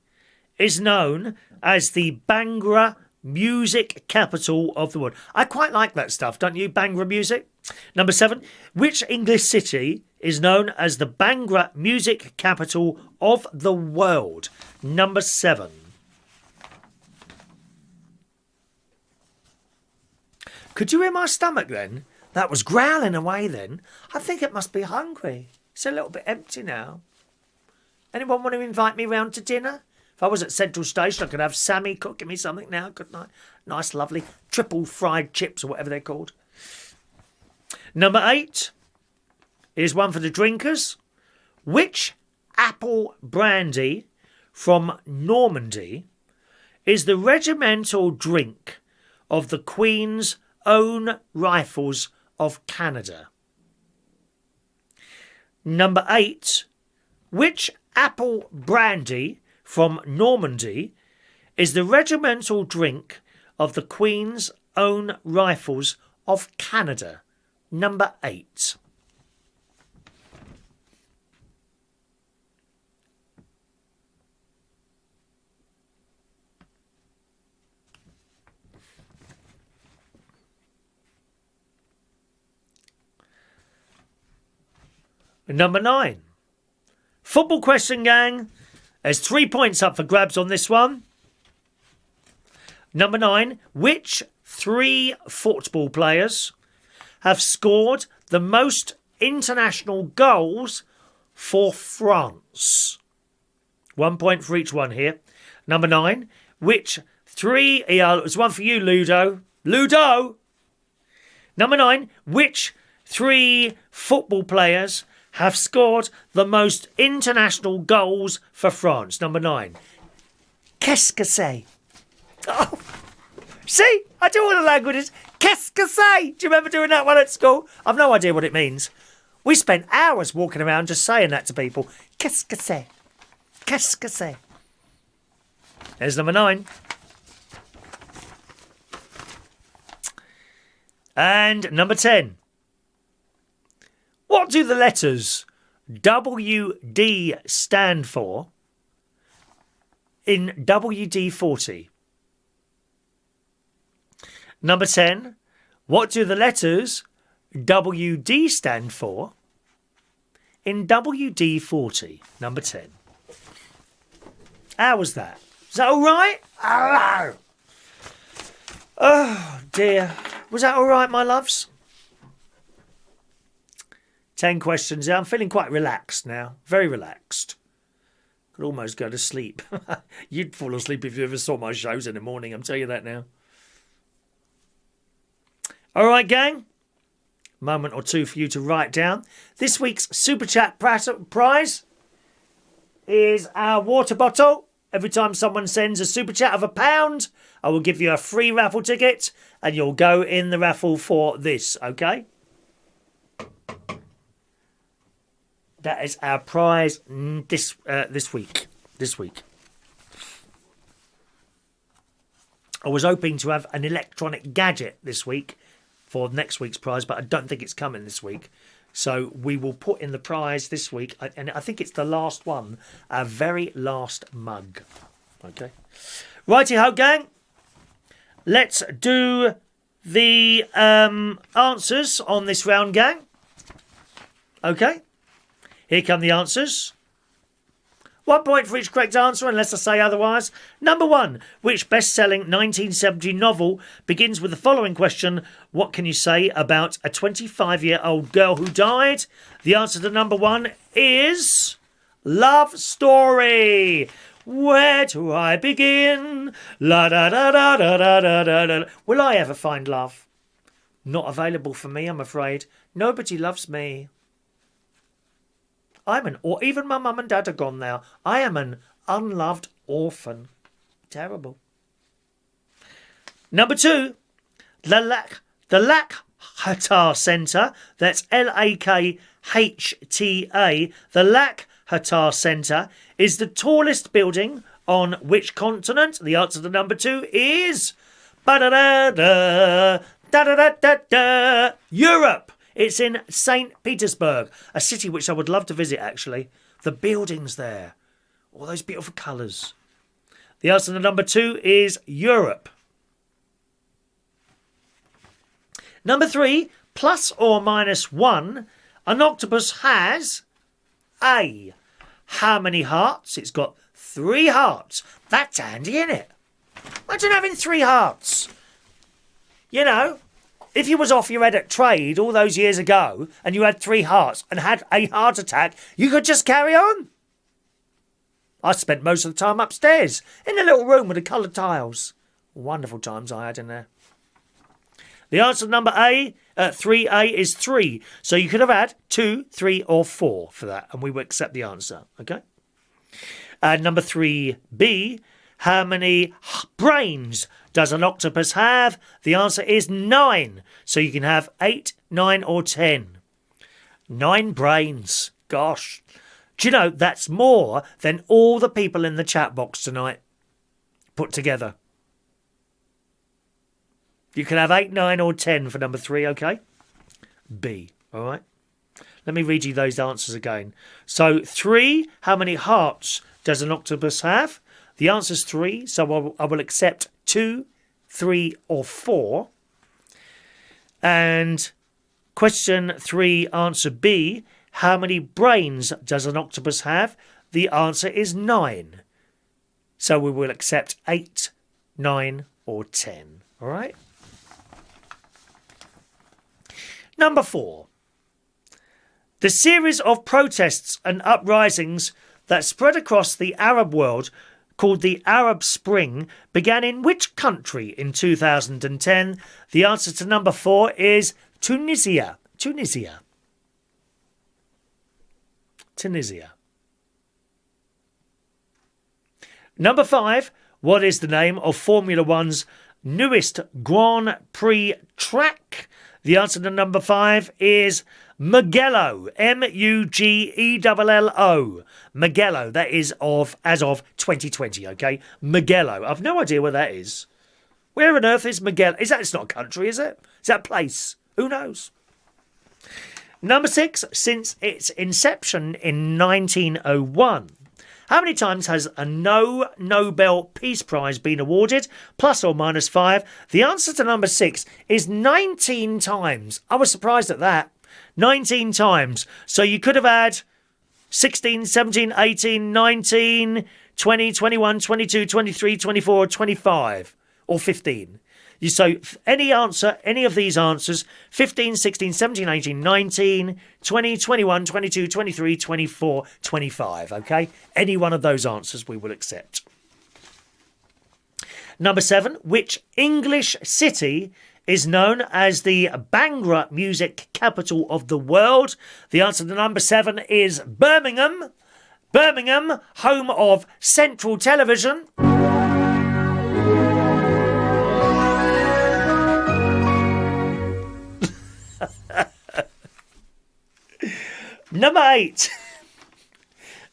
is known as the Bhangra music capital of the world? I quite like that stuff, don't you? Bhangra music. Number 7. Which English city is known as the Bhangra music capital of the world? Number 7. Could you hear my stomach then? That was growling away then. I think it must be hungry. It's a little bit empty now. Anyone want to invite me round to dinner? If I was at Central Station, I could have Sammy cooking me something now, couldn't I? Nice, lovely triple fried chips or whatever they're called. Number 8 is one for the drinkers. Which apple brandy from Normandy is the regimental drink of the Queen's Own Rifles of Canada? Number 8. Which apple brandy from Normandy is the regimental drink of the Queen's Own Rifles of Canada? Number 8. Number 9. Football question, gang. There's 3 points up for grabs on this one. Number 9. Which 3 football players have scored the most international goals for France? 1 point for each one here. Number 9. Which 3... There's one for you, Ludo. Ludo! Number 9. Which 3 football players have scored the most international goals for France? Number 9. Qu'est-ce que c'est? Oh, see, I do all the languages. Qu'est-ce que c'est? Do you remember doing that one at school? I've no idea what it means. We spent hours walking around just saying that to people. Qu'est-ce que c'est? Qu'est-ce que c'est? There's number 9. And number 10. What do the letters WD stand for in WD-40? Number 10. What do the letters WD stand for in WD-40, number 10. How was that? Is that all right? Oh, dear. Was that all right, my loves? 10 questions. I'm feeling quite relaxed now. Very relaxed. Could almost go to sleep. You'd fall asleep if you ever saw my shows in the morning. I'm telling you that now. All right, gang. Moment or two for you to write down. This week's Super Chat prize is our water bottle. Every time someone sends a Super Chat of £1, I will give you a free raffle ticket and you'll go in the raffle for this, okay? That is our prize this week. This week. I was hoping to have an electronic gadget this week for next week's prize, but I don't think it's coming this week. So we will put in the prize this week, and I think it's the last one, our very last mug. Okay. Righty-ho, gang. Let's do the answers on this round, gang. Okay. Here come the answers. 1 point for each correct answer, unless I say otherwise. Number 1. Which best-selling 1970 novel begins with the following question? What can you say about a 25-year-old girl who died? The answer to number 1 is Love Story. Where do I begin? La da da da da da da da da. Will I ever find love? Not available for me, I'm afraid. Nobody loves me. Or even my mum and dad are gone now. I am an unloved orphan. Terrible. Number 2, the Lakhatar Centre. That's Lakhta. The Lakhatar Centre is the tallest building on which continent? The answer to number 2 is Europe. It's in St. Petersburg, a city which I would love to visit, actually. The buildings there. All those beautiful colours. The answer to number 2 is Europe. Number 3, plus or minus 1. An octopus has A. How many hearts? It's got 3 hearts. That's handy, isn't it? Imagine having 3 hearts. You know, if you was off your head at trade all those years ago and you had 3 hearts and had a heart attack, you could just carry on. I spent most of the time upstairs in a little room with the coloured tiles. Wonderful times I had in there. The answer to number 3A is 3. So you could have had 2, 3 or 4 for that, and we will accept the answer. Okay? Number 3B, how many brains does an octopus have? The answer is 9. So you can have 8, 9 or 10. 9 brains. Gosh. Do you know, that's more than all the people in the chat box tonight put together. You can have 8, 9 or 10 for number 3, okay? B, all right? Let me read you those answers again. So 3, how many hearts does an octopus have? The answer is 3, so I will accept 2, 3 or 4. And question 3, answer B, how many brains does an octopus have? The answer is 9. So we will accept 8, 9 or 10. All right? Number 4. The series of protests and uprisings that spread across the Arab world called the Arab Spring began in which country in 2010? The answer to number 4 is Tunisia. Tunisia. Tunisia. Number 5. What is the name of Formula One's newest Grand Prix track? The answer to number 5 is Mugello. Mugello. Mugello. That is as of 2020, okay? Mugello. I've no idea where that is. Where on earth is Mugello? It's not a country, is it? Is that a place? Who knows? Number 6. Since its inception in 1901, how many times has a Nobel Peace Prize been awarded? Plus or minus 5. The answer to number 6 is 19 times. I was surprised at that. 19 times. So you could have had 16, 17, 18, 19, 20, 21, 22, 23, 24, 25, or 15. So any answer, any of these answers, 15, 16, 17, 18, 19, 20, 21, 22, 23, 24, 25, okay? Any one of those answers we will accept. Number 7, which English city is known as the Bhangra music capital of the world? The answer to number 7 is Birmingham. Birmingham, home of Central Television. Number 8.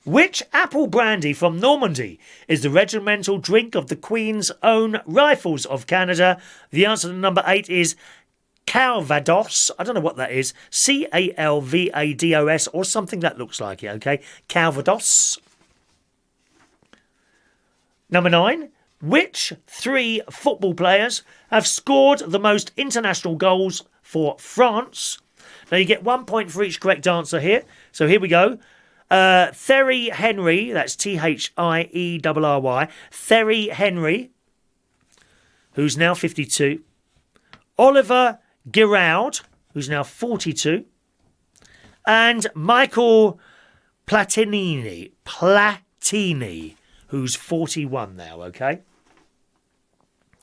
Which apple brandy from Normandy is the regimental drink of the Queen's Own Rifles of Canada? The answer to number 8 is Calvados. I don't know what that is. Calvados or something that looks like it, okay? Calvados. Number 9. Which 3 football players have scored the most international goals for France? Now you get 1 point for each correct answer here. So here we go. Thierry Henry, that's Thierry, Thierry Henry, who's now 52. Oliver Giroud, who's now 42. And Michael Platini, who's 41 now, okay?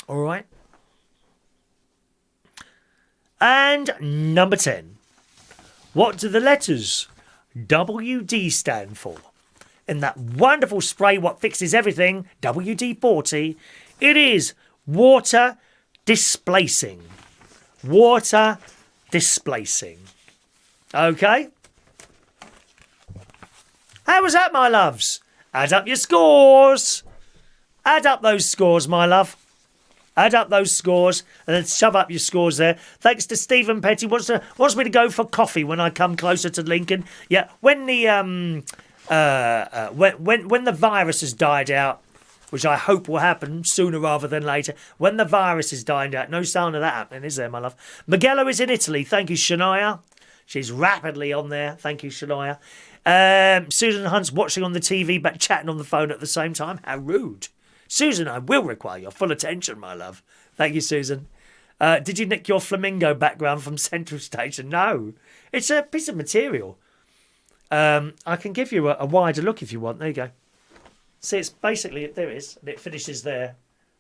All right. And number 10. What do the letters WD stand for? In that wonderful spray, what fixes everything, WD-40, it is water displacing. Water displacing. Okay? How was that, my loves? Add up your scores. Add up those scores, my love. Add up those scores and then shove up your scores there. Thanks to Stephen Petty. Wants me to go for coffee when I come closer to Lincoln. Yeah, when the when the virus has died out, which I hope will happen sooner rather than later. When the virus is dying out, no sign of that happening, is there, my love? Magello is in Italy. Thank you, Shania. She's rapidly on there. Thank you, Shania. Susan Hunt's watching on the TV but chatting on the phone at the same time. How rude. Susan, I will require your full attention, my love. Thank you, Susan. Did you nick your flamingo background from Central Station? No. It's a piece of material. I can give you a wider look if you want. There you go. See, it's basically, there it is, and it finishes there.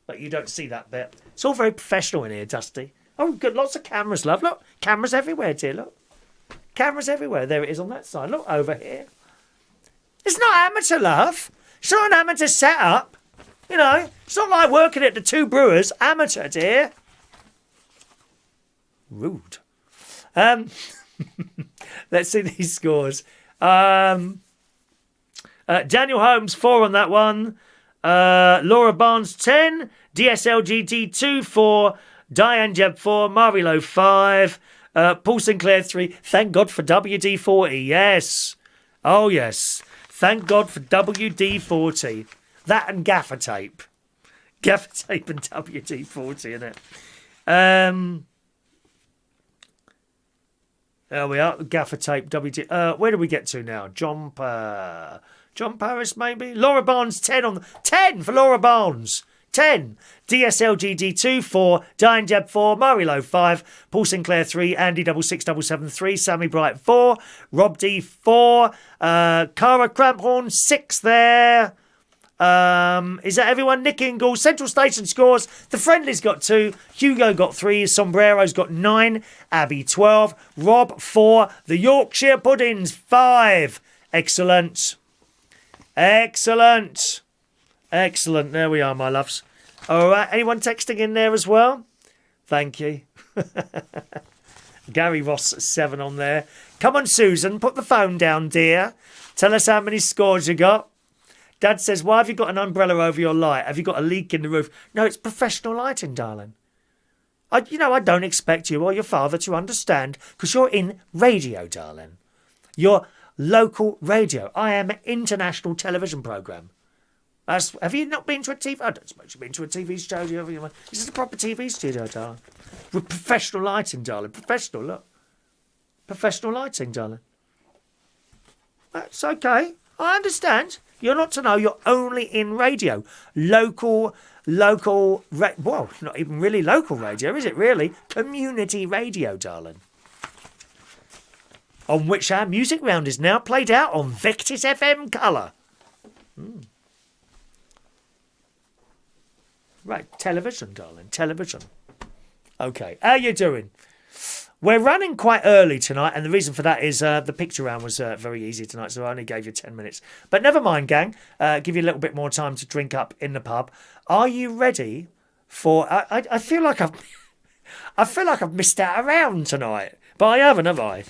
But you don't see that bit. It's all very professional in here, Dusty. Oh, good. Lots of cameras, love. Look, cameras everywhere, dear. Look. Cameras everywhere. There it is on that side. Look, over here. It's not amateur, love. It's not an amateur setup. You know, it's not like working at the Two Brewers. Amateur, dear. Rude. Let's see these scores. Daniel Holmes, 4 on that one. Laura Barnes, 10. DSLGT, 2, 4. Diane Jeb, 4. Marilo, 5. Paul Sinclair, 3. Thank God for WD-40. Yes. Oh, yes. Thank God for WD-40. That and gaffer tape. Gaffer tape and WD-40, innit? There we are. Gaffer tape, WD... where do we get to now? John Paris, maybe? Laura Barnes, 10 on... 10 for Laura Barnes. 10. DSLGD 2, 4. Diane Jeb 4. Marilo 5. Paul Sinclair 3. Andy 6677 3. Sammy Bright 4. Rob D 4. Cara Cramphorn 6 there. Is that everyone? Nick Ingle, Central Station scores. The Friendly's got 2. Hugo got 3. Sombrero's got 9. Abby 12. Rob 4. The Yorkshire Puddings 5. Excellent. Excellent. Excellent. There we are, my loves. All right. Anyone texting in there as well? Thank you. Gary Ross 7 on there. Come on, Susan. Put the phone down, dear. Tell us how many scores you got. Dad says, why have you got an umbrella over your light? Have you got a leak in the roof? No, it's professional lighting, darling. I don't expect you or your father to understand because you're in radio, darling. You're local radio. I am an international television programme. Have you not been to a TV? I don't suppose you've been to a TV studio. This is a proper TV studio, darling. With professional lighting, darling. Professional, look. Professional lighting, darling. That's okay. I understand. You're not to know. You're only in radio. Local, well, not even really local radio, is it really? Community radio, darling. On which our music round is now played out on Vectis FM Colour. Right, television, darling, television. Okay, how you doing? We're running quite early tonight, and the reason for that is the picture round was very easy tonight, so I only gave you 10 minutes. But never mind, gang. Give you a little bit more time to drink up in the pub. Are you ready for... I feel like I've missed out a round tonight, but I haven't, have I?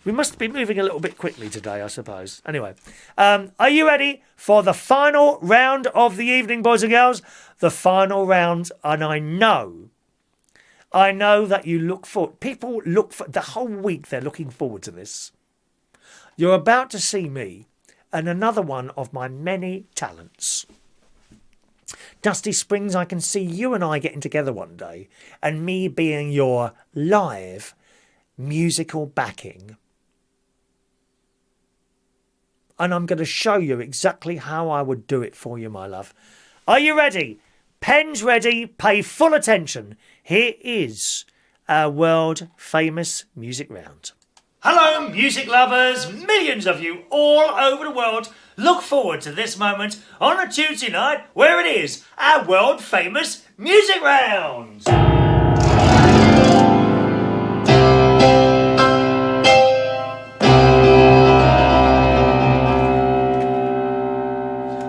We must be moving a little bit quickly today, I suppose. Anyway, are you ready for the final round of the evening, boys and girls? The final round, and I know that you look for... People look for... The whole week they're looking forward to this. You're about to see me and another one of my many talents. Dusty Springs, I can see you and I getting together one day and me being your live musical backing. And I'm going to show you exactly how I would do it for you, my love. Are you ready? Pens ready, pay full attention. Here is our world famous music round. Hello, music lovers. Millions of you all over the world look forward to this moment on a Tuesday night where it is our world famous music round.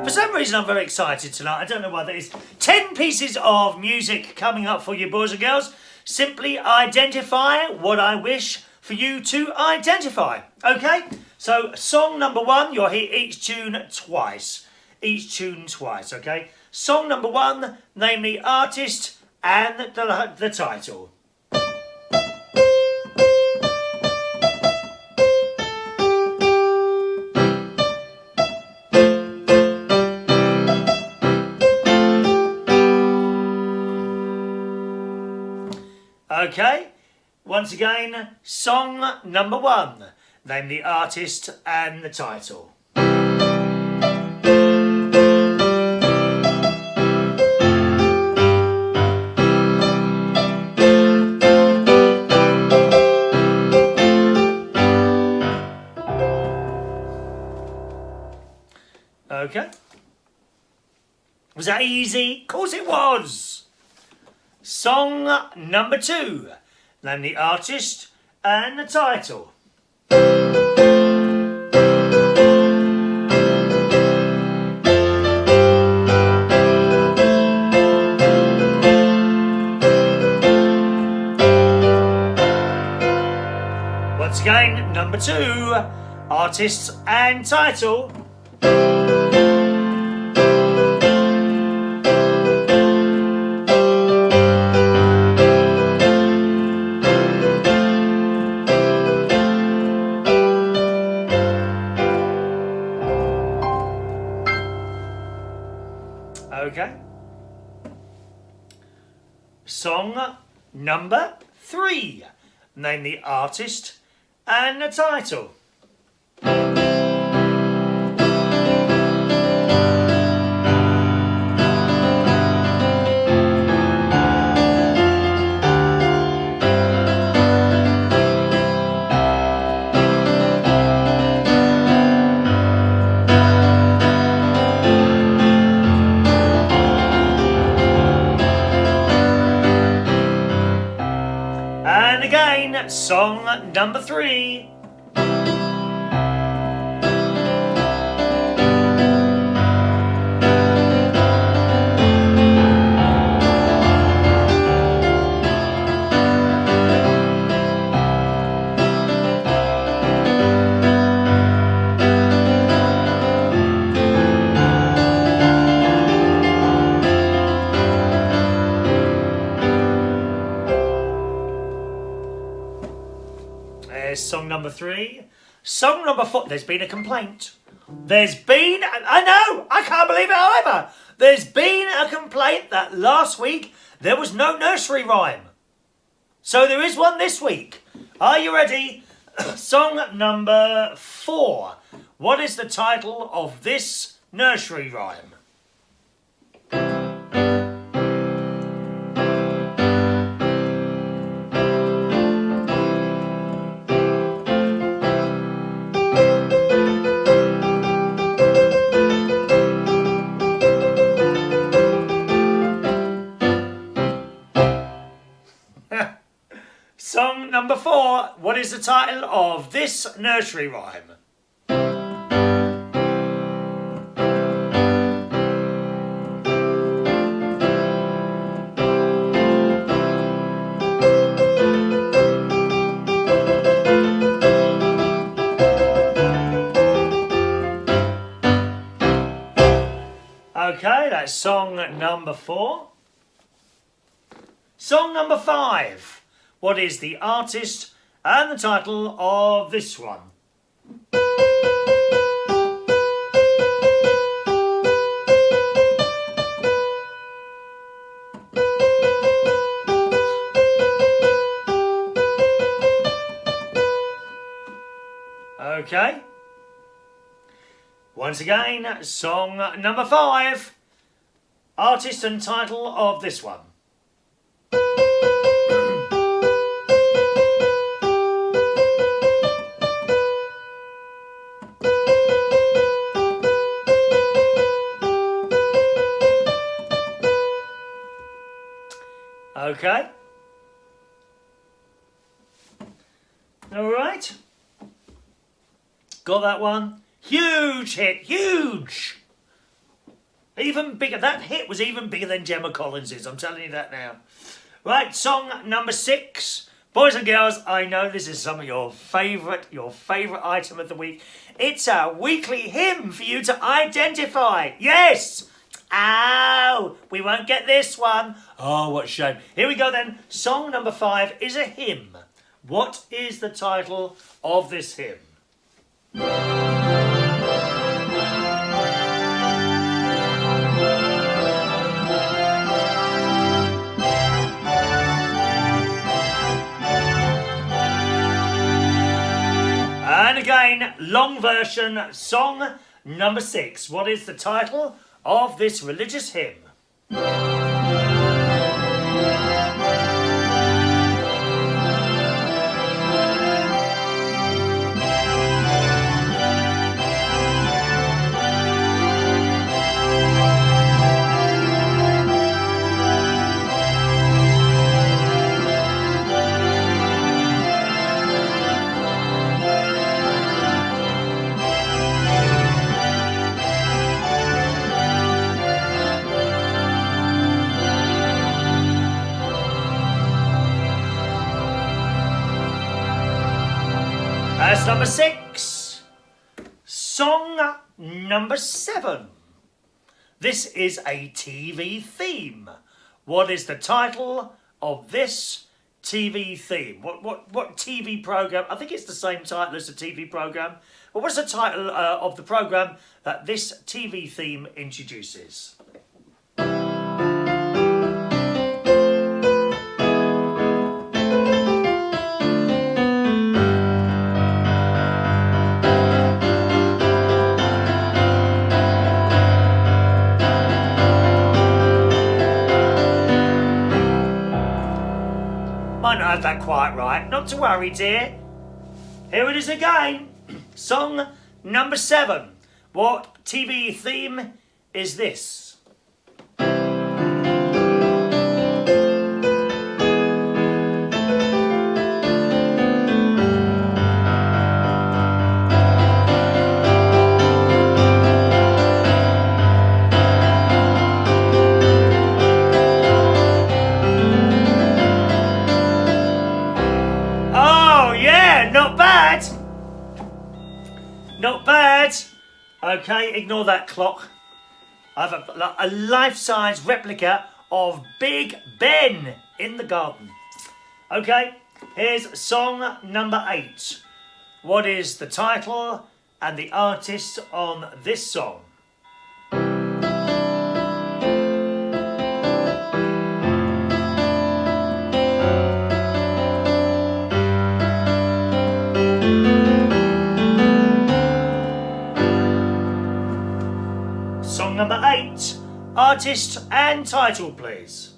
For some reason I'm very excited tonight. I don't know why that is. 10 pieces of music coming up for you, boys and girls. Simply identify what I wish for you to identify. Okay? So song number 1, you'll hear each tune twice. Each tune twice, okay? Song number 1, name the artist and the title. Okay, once again, song number 1. Name the artist and the title. Okay. Was that easy? Of course it was. Song number 2. Name the artist and the title. Once again, number 2. Artist and title. Okay. Song number 3. Name the artist and the title. And again, song number 3. There's song number 3. Song number 4. There's been a complaint. I know, I can't believe it either. There's been a complaint that last week there was no nursery rhyme. So there is one this week. Are you ready? Song number 4. What is the title of this nursery rhyme? Song number 4. What is the title of this nursery rhyme? Okay, that's song number 4. Song number 5. What is the artist and the title of this one? Okay. Once again, song number 5. Artist and title of this one. Okay. All right. Got that one? Huge hit, huge! Even bigger. That hit was even bigger than Gemma Collins's, I'm telling you that now. Right, song number 6. Boys and girls, I know this is some of your favourite item of the week. It's a weekly hymn for you to identify. Yes! Ow! We won't get this one. Oh, what a shame. Here we go then. Song number 5 is a hymn. What is the title of this hymn? And again, long version, song number 6. What is the title of this religious hymn? That's number 6. Song number 7. This is a TV theme. What is the title of this TV theme? What TV program? I think it's the same title as the TV program. But what's the title of the program that this TV theme introduces? I not have that quite right. Not to worry, dear. Here it is again. Song number 7. What TV theme is this? Not bad. Okay, ignore that clock. I have a life-size replica of Big Ben in the garden. Okay, here's song number 8. What is the title and the artist on this song? number 8. Artist and title, please.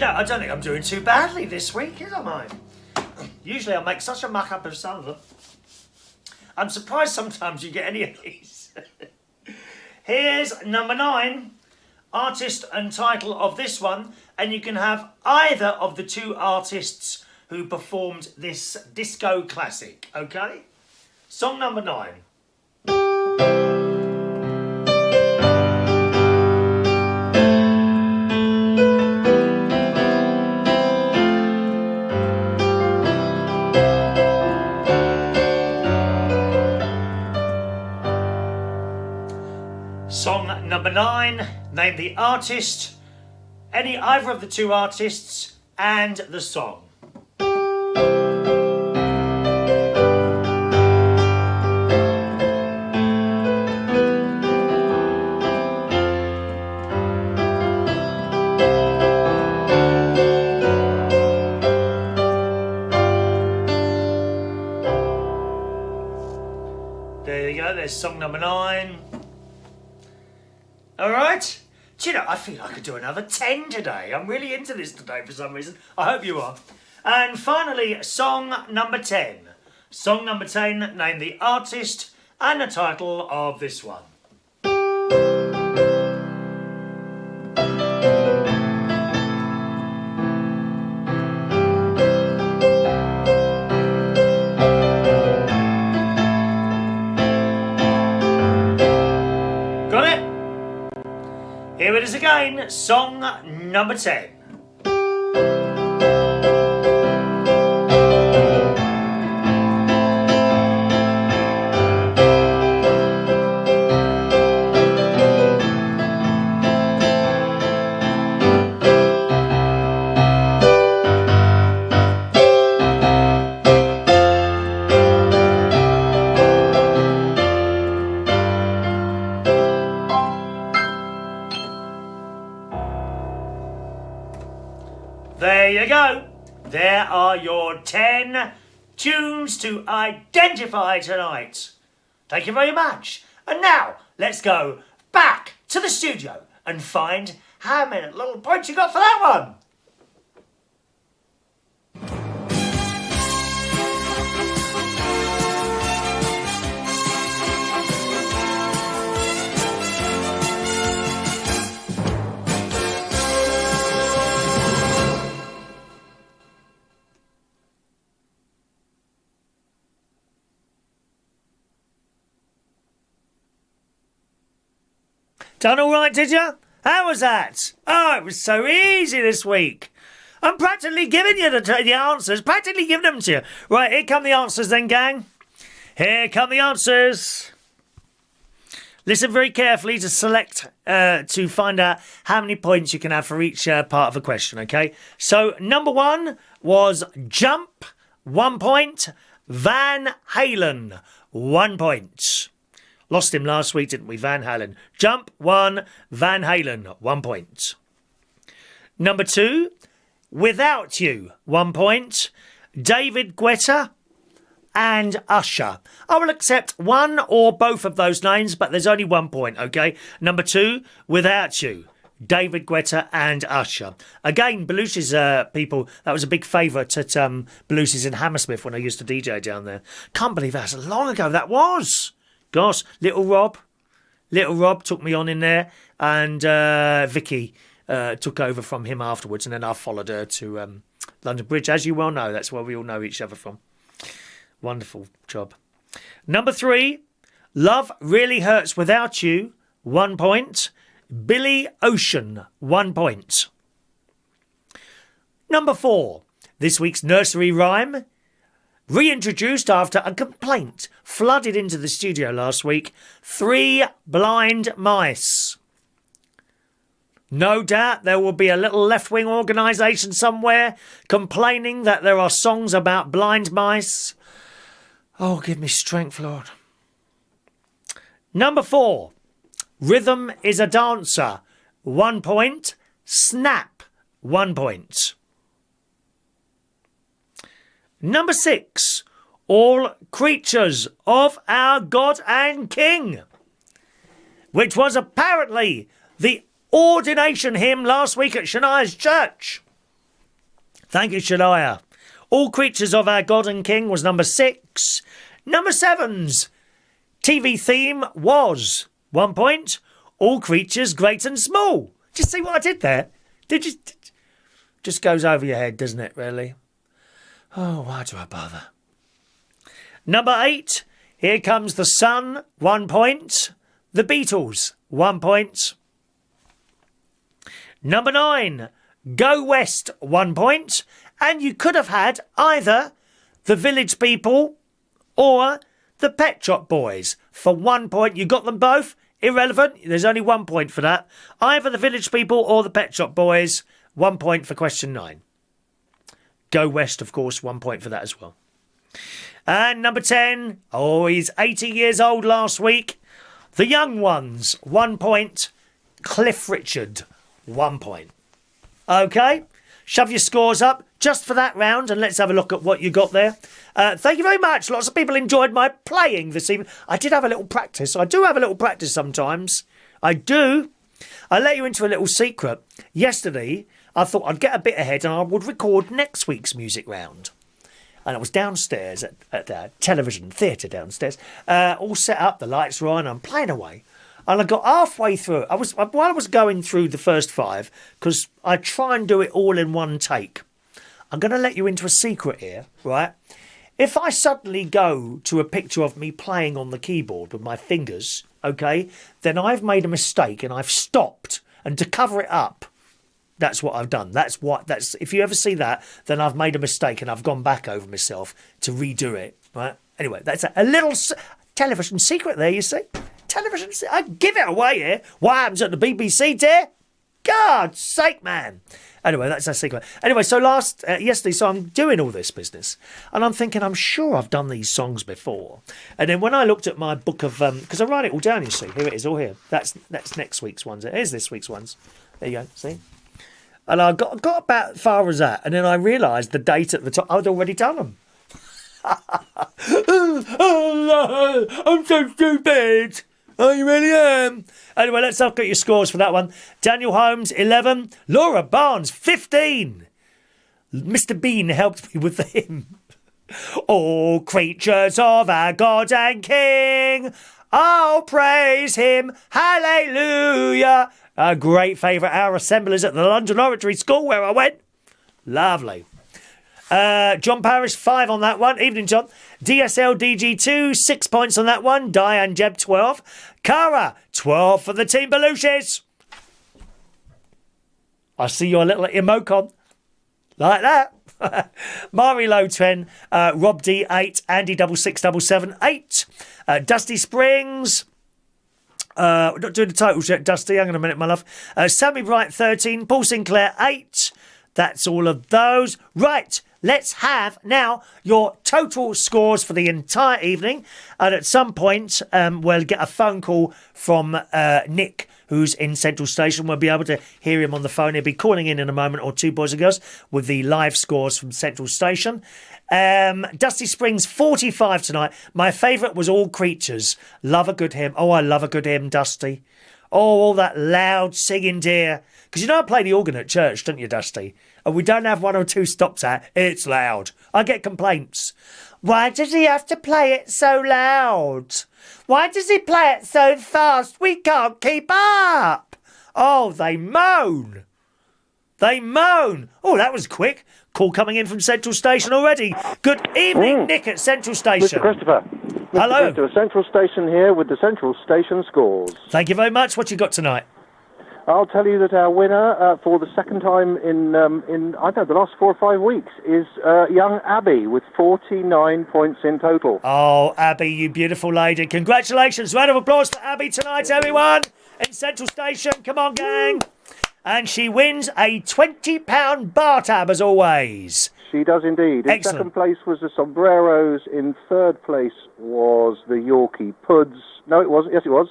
I don't think I'm doing too badly this week, am I? Usually I make such a muck up of some of them. I'm surprised sometimes you get any of these. Here's number 9, artist and title of this one, and you can have either of the 2 artists who performed this disco classic, okay? Song number 9. Song number 9, name the artist, either of the 2 artists, and the song. There you go, there's song number 9. Alright? Do you know, I think I could do another 10 today. I'm really into this today for some reason. I hope you are. And finally, song number 10. Song number 10, name the artist and the title of this one. Here it is again, song number 10. There you go. There are your 10 tunes to identify tonight. Thank you very much. And now, let's go back to the studio and find how many little points you got for that one. Done all right, did you? How was that? Oh, it was so easy this week. I'm practically giving you the answers, practically giving them to you. Right, here come the answers then, gang. Here come the answers. Listen very carefully to select, to find out how many points you can have for each part of a question, okay? So, number 1 was Jump, 1 point. Van Halen, 1 point. Lost him last week, didn't we? Van Halen. Jump, 1. Van Halen, 1 point. Number 2, Without You, 1 point. David Guetta and Usher. I will accept one or both of those names, but there's only 1 point, okay? Number 2, Without You. David Guetta and Usher. Again, Belushi's people, that was a big favourite at Belushi's in Hammersmith when I used to DJ down there. Can't believe that's how long ago that was. Gosh, Little Rob took me on in there, and Vicky took over from him afterwards, and then I followed her to London Bridge, as you well know. That's where we all know each other from. Wonderful job. Number 3, Love Really Hurts Without You, 1 point. Billy Ocean, 1 point. Number 4, this week's Nursery Rhyme, reintroduced after a complaint flooded into the studio last week, 3 Blind Mice. No doubt there will be a little left-wing organisation somewhere complaining that there are songs about blind mice. Oh, give me strength, Lord. Number 4. Rhythm is a dancer. 1 point. Snap. 1 point. Number 6. All creatures of our God and King, which was apparently the ordination hymn last week at Shania's church. Thank you, Shania. All creatures of our God and King was number 6. Number 7's TV theme was 1 point. All creatures great and small. Did you see what I did there? Did you? Just goes over your head, doesn't it, really? Oh, why do I bother? Number 8, Here Comes the Sun, 1 point. The Beatles, 1 point. Number 9, Go West, 1 point. And you could have had either the Village People or the Pet Shop Boys for 1 point. You got them both. Irrelevant. There's only 1 point for that. Either the Village People or the Pet Shop Boys. 1 point for question 9. Go West, of course, 1 point for that as well. And number 10. Oh, he's 80 years old last week. The Young Ones, 1 point. Cliff Richard, 1 point. OK, shove your scores up just for that round and let's have a look at what you got there. Thank you very much. Lots of people enjoyed my playing this evening. I did have a little practice. I do have a little practice sometimes. I do. I let you into a little secret. Yesterday, I thought I'd get a bit ahead and I would record next week's music round. And I was downstairs at the television theatre downstairs, all set up, the lights were on, I'm playing away. And I got halfway through. While I was going through the first 5, because I try and do it all in one take. I'm going to let you into a secret here, right? If I suddenly go to a picture of me playing on the keyboard with my fingers, okay, then I've made a mistake and I've stopped. And to cover it up, that's what I've done. That's if you ever see that, then I've made a mistake and I've gone back over myself to redo it, right? Anyway, that's a little television secret there, you see. Television, I give it away here. What happens at the BBC, dear? God's sake, man. Anyway, that's a secret. Anyway, so yesterday, so I'm doing all this business, and I'm thinking, I'm sure I've done these songs before. And then when I looked at my book of, because I write it all down, you see, here it is, all here. That's next week's ones. Here's this week's ones. There you go. See. And I got about as far as that, and then I realised the date at the top. I'd already done them. I'm so stupid. Oh, you really am. Anyway, let's look at your scores for that one. Daniel Holmes, 11. Laura Barnes, 15. Mr. Bean helped me with the hymn. All creatures of our God and King, I'll praise him. Hallelujah. A great favourite, our assemblies at the London Oratory School where I went. Lovely. John Parrish, 5 on that one. Evening, John. DSL DG2, 6 points on that one. Diane Jeb, 12. Cara, 12 for the Team Belushes. I see your little emocon. Like that. Mari Low, 10. Rob D, 8. Andy, 6677, 8. Dusty Springs. We're not doing the titles yet, Dusty. Hang on a minute, my love. Sammy Bright, 13. Paul Sinclair, 8. That's all of those. Right. Let's have now your total scores for the entire evening. And at some point, we'll get a phone call from Nick, who's in Central Station. We'll be able to hear him on the phone. He'll be calling in a moment, or two, boys and girls, with the live scores from Central Station. Dusty Springs, 45 tonight. My favourite was All Creatures. Love a good hymn. Oh, I love a good hymn, Dusty. Oh, all that loud singing, dear. Because you know I play the organ at church, don't you, Dusty? And we don't have 1 or 2 stops at. It's loud. I get complaints. Why does he have to play it so loud? Why does he play it so fast? We can't keep up. Oh, they moan. They moan. Oh, that was quick. Call coming in from Central Station already. Good evening, Nick at Central Station. Mr. Christopher. Hello. Mr. Central Station here with the Central Station scores. Thank you very much. What you got tonight? I'll tell you that our winner for the second time in I don't know, the last 4 or 5 weeks is young Abby with 49 points in total. Oh, Abby, you beautiful lady. Congratulations. Round of applause for Abby tonight, everyone. In Central Station. Come on, gang. And she wins a £20 bar tab, as always. She does indeed. In Excellent. second place was the Sombreros. In third place was the Yorkie Puds. No, it wasn't. Yes, it was.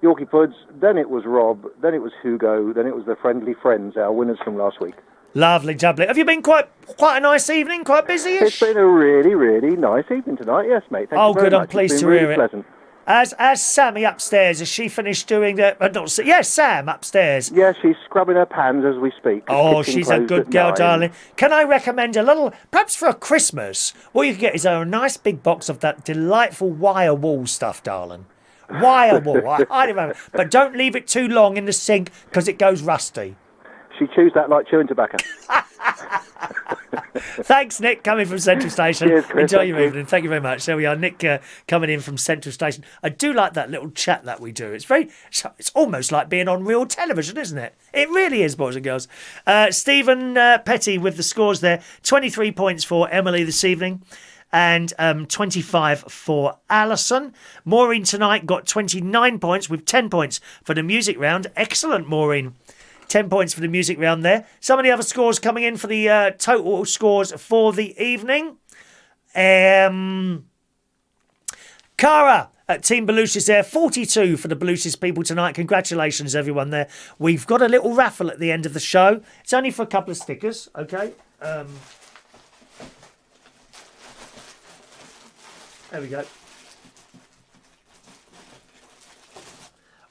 Yorkie Puds. Then it was Rob. Then it was Hugo. Then it was the Friendly Friends, our winners from last week. Lovely, jubbly. Have you been quite a nice evening? Quite busy-ish? It's been a really, really nice evening tonight. Yes, mate. Thank you very good. much. I'm pleased it's to been hear really it. Pleasant. As Sammy upstairs, has she finished doing the... Yes, Sam upstairs. Yeah, she's scrubbing her pans as we speak. Oh, she's a good girl, darling. Can I recommend a little, perhaps for Christmas, what you can get is a nice big box of that delightful wire wool stuff, darling. Wire wool. I highly recommend. But don't leave it too long in the sink because it goes rusty. She chews that like chewing tobacco. Thanks, Nick, coming from Central Station. Cheers, Chris. Enjoy your evening. Thank you very much. There we are, Nick coming in from Central Station. I do like that little chat that we do. It's almost like being on real television, isn't it? It really is, boys and girls. Stephen Petty with the scores there. 23 points for Emily this evening. And 25 for Alison. Maureen tonight got 29 points with 10 points for the music round. Excellent, Maureen. 10 points for the music round there. Some of the other scores coming in for the total scores for the evening. Cara at Team Belushis there. 42 for the Belushis people tonight. Congratulations, everyone there. We've got a little raffle at the end of the show. It's only for a couple of stickers, okay? There we go.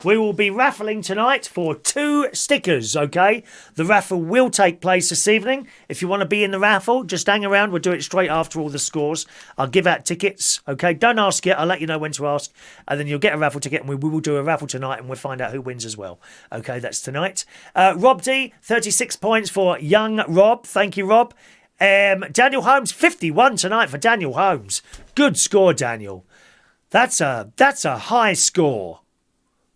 We will be raffling tonight for 2 stickers, okay? The raffle will take place this evening. If you want to be in the raffle, just hang around. We'll do it straight after all the scores. I'll give out tickets, okay? Don't ask yet. I'll let you know when to ask. And then you'll get a raffle ticket, and we will do a raffle tonight, and we'll find out who wins as well. Okay, that's tonight. Rob D, 36 points for young Rob. Thank you, Rob. Daniel Holmes, 51 tonight for Daniel Holmes. Good score, Daniel. That's a high score.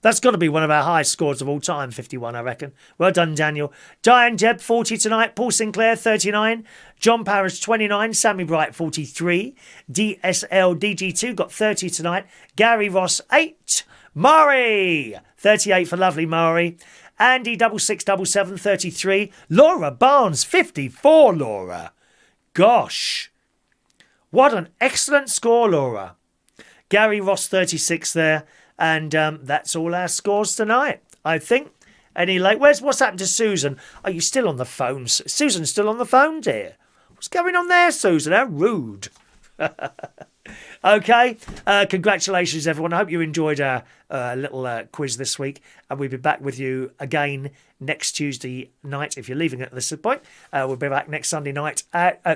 That's got to be one of our highest scores of all time, 51, I reckon. Well done, Daniel. Diane Jebb, 40 tonight. Paul Sinclair, 39. John Parrish, 29. Sammy Bright, 43. DSL DG2 got 30 tonight. Gary Ross, 8. Murray, 38 for lovely Murray. Andy, 6677, 33. Laura Barnes, 54, Laura. Gosh. What an excellent score, Laura. Gary Ross, 36 there. And that's all our scores tonight, I think. What's happened to Susan? Are you still on the phone? Susan's still on the phone, dear. What's going on there, Susan? How rude. Okay. Congratulations, everyone. I hope you enjoyed our little quiz this week. And we'll be back with you again next Tuesday night. If you're leaving at this point, we'll be back next Sunday night.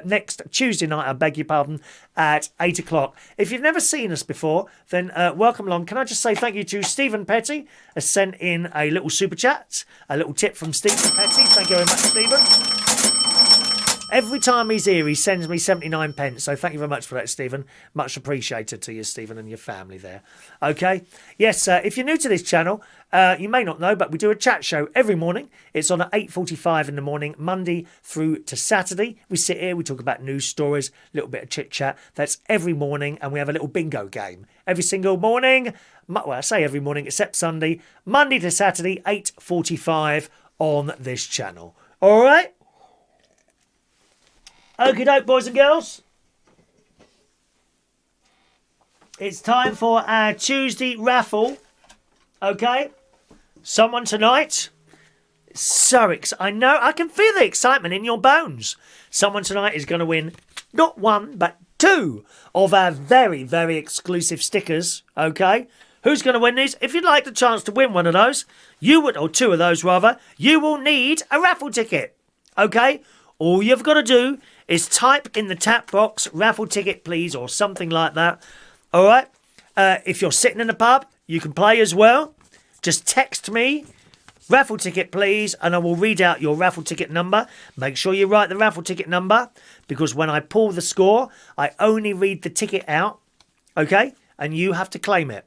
Next Tuesday night, I beg your pardon, at 8 o'clock. If you've never seen us before, then welcome along. Can I just say thank you to Stephen Petty, has sent in a little super chat, a little tip from Stephen Petty. Thank you very much, Stephen. Every time he's here, he sends me 79 pence. So thank you very much for that, Stephen. Much appreciated to you, Stephen, and your family there. Okay. Yes, if you're new to this channel, you may not know, but we do a chat show every morning. It's on at 8:45 in the morning, Monday through to Saturday. We sit here, we talk about news stories, a little bit of chit-chat. That's every morning, and we have a little bingo game. Every single morning, well, I say every morning except Sunday, Monday to Saturday, 8:45 on this channel. All right? Okie doke, boys and girls. It's time for our Tuesday raffle. Okay? Someone tonight. I know, I can feel the excitement in your bones. Someone tonight is going to win not 1, but 2 of our very, very exclusive stickers. Okay? Who's going to win these? If you'd like the chance to win one of those, or 2 of those rather, you will need a raffle ticket. Okay? All you've got to do is type in the tap box, raffle ticket please, or something like that. All right? If you're sitting in a pub, you can play as well. Just text me, raffle ticket please, and I will read out your raffle ticket number. Make sure you write the raffle ticket number, because when I pull the score, I only read the ticket out, okay? And you have to claim it.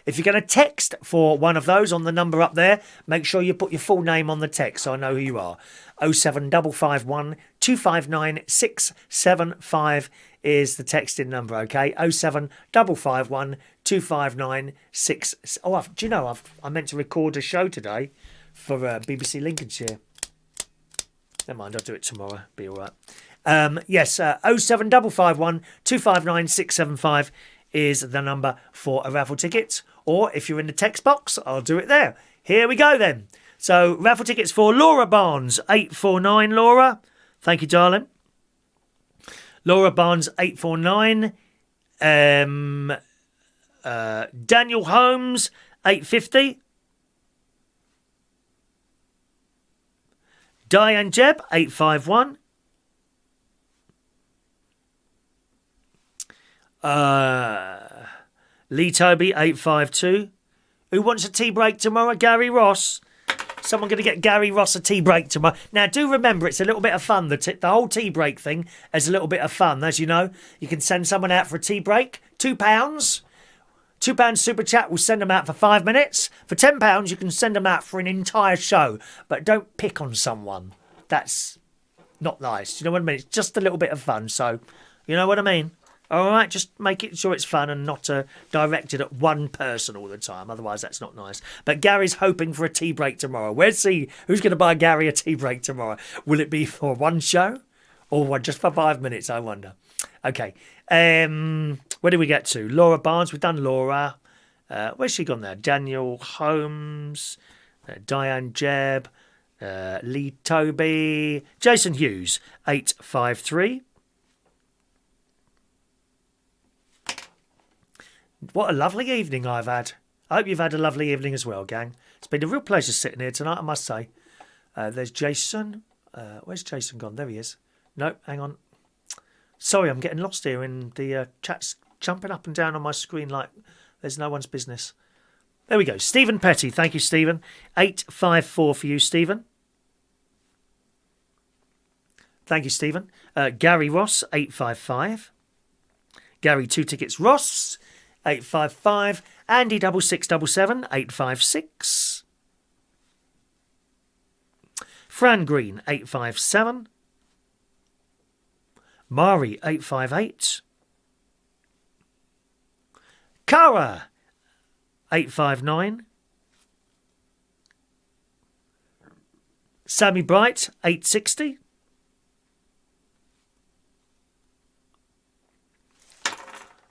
If you're going to text for one of those on the number up there, make sure you put your full name on the text so I know who you are. 07551 259 675 is the texting number, okay? 07551 259 6... Oh, do you know, I meant to record a show today for BBC Lincolnshire. Never mind, I'll do it tomorrow. Be all right. Yes, 07551 259 675 is the number for a raffle ticket. Or if you're in the text box, I'll do it there. Here we go then. So raffle tickets for Laura Barnes, 849, Laura. Thank you, darling. Laura Barnes, 849. Daniel Holmes, 850. Diane Jebb, 851. Lee Toby, 852. Who wants a tea break tomorrow? Gary Ross. Someone going to get Gary Ross a tea break tomorrow. Now, do remember, it's a little bit of fun. The whole tea break thing is a little bit of fun. As you know, you can send someone out for a tea break. £2. £2 super chat will send them out for 5 minutes. For £10, you can send them out for an entire show. But don't pick on someone. That's not nice. You know what I mean? It's just a little bit of fun. So, you know what I mean? All right, just make it sure it's fun and not directed at one person all the time. Otherwise, that's not nice. But Gary's hoping for a tea break tomorrow. Where's he? Who's going to buy Gary a tea break tomorrow? Will it be for one show or just for 5 minutes? I wonder. Okay. Where did we get to? Laura Barnes. We've done Laura. Where's she gone there? Daniel Holmes, Diane Jebb, Lee Toby, Jason Hughes, 853. What a lovely evening I've had. I hope you've had a lovely evening as well, gang. It's been a real pleasure sitting here tonight, I must say. There's Jason. Where's Jason gone? There he is. No, hang on. Sorry, I'm getting lost here in the chat's jumping up and down on my screen like there's no one's business. There we go. Stephen Petty. Thank you, Stephen. 854 for you, Stephen. Thank you, Stephen. Gary Ross, 855. Gary, 2 tickets. Ross, 855. Andy 6677, 856. Fran Green, 857. Mari, 858. Cara, 859. Sammy Bright, 860.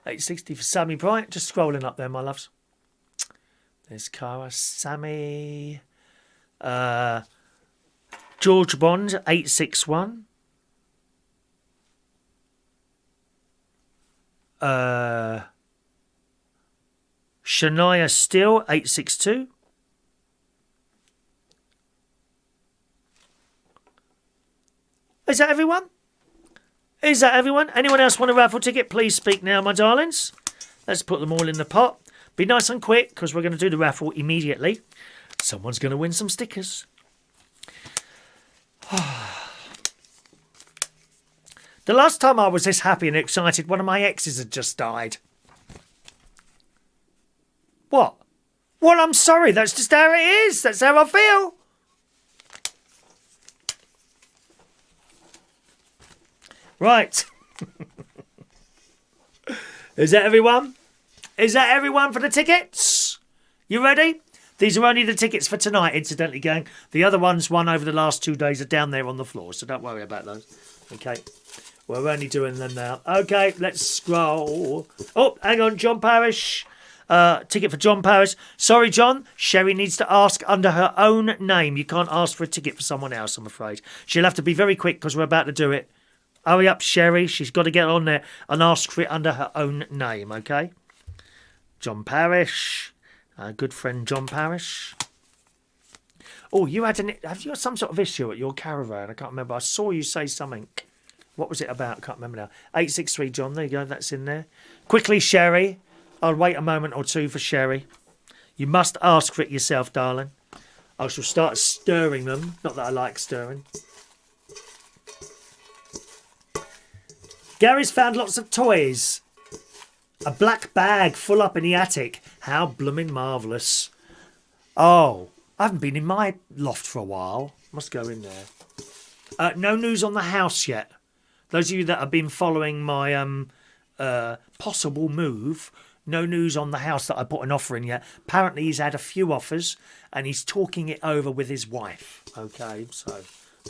$8.60 for Sammy Bright. Just scrolling up there, my loves. There's Cara. Sammy. George Bond, 861. Shania Steele, 862. Is that everyone? Is that everyone? Anyone else want a raffle ticket? Please speak now, my darlings. Let's put them all in the pot. Be nice and quick, because we're going to do the raffle immediately. Someone's going to win some stickers. The last time I was this happy and excited, one of my exes had just died. What? Well, I'm sorry. That's just how it is. That's how I feel. Right. Is that everyone? Is that everyone for the tickets? You ready? These are only the tickets for tonight, incidentally, gang. The other ones won over the last 2 days are down there on the floor, so don't worry about those. Okay. We're only doing them now. Okay, let's scroll. Oh, hang on, John Parrish. Ticket for John Parrish. Sorry, John. Sherry needs to ask under her own name. You can't ask for a ticket for someone else, I'm afraid. She'll have to be very quick because we're about to do it. Hurry up, Sherry. She's got to get on there and ask for it under her own name, okay? John Parrish. Our good friend John Parrish. Oh, have you got some sort of issue at your caravan? I can't remember. I saw you say something. What was it about? I can't remember now. 863, John. There you go. That's in there. Quickly, Sherry. I'll wait a moment or two for Sherry. You must ask for it yourself, darling. I shall start stirring them. Not that I like stirring. Gary's found lots of toys. A black bag full up in the attic. How blooming marvellous. Oh, I haven't been in my loft for a while. Must go in there. No news on the house yet. Those of you that have been following my possible move, no news on the house that I put an offer in yet. Apparently he's had a few offers and he's talking it over with his wife. Okay, so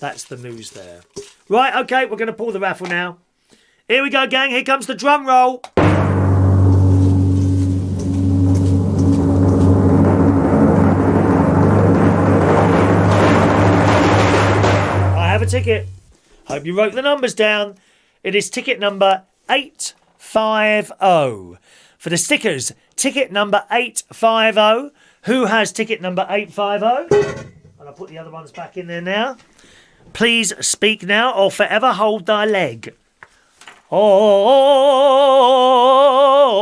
that's the news there. Right, okay, we're going to pull the raffle now. Here we go, gang. Here comes the drum roll. I have a ticket. Hope you wrote the numbers down. It is ticket number 850. For the stickers, ticket number 850. Who has ticket number 850? And I'll put the other ones back in there now. Please speak now or forever hold thy leg. Oh,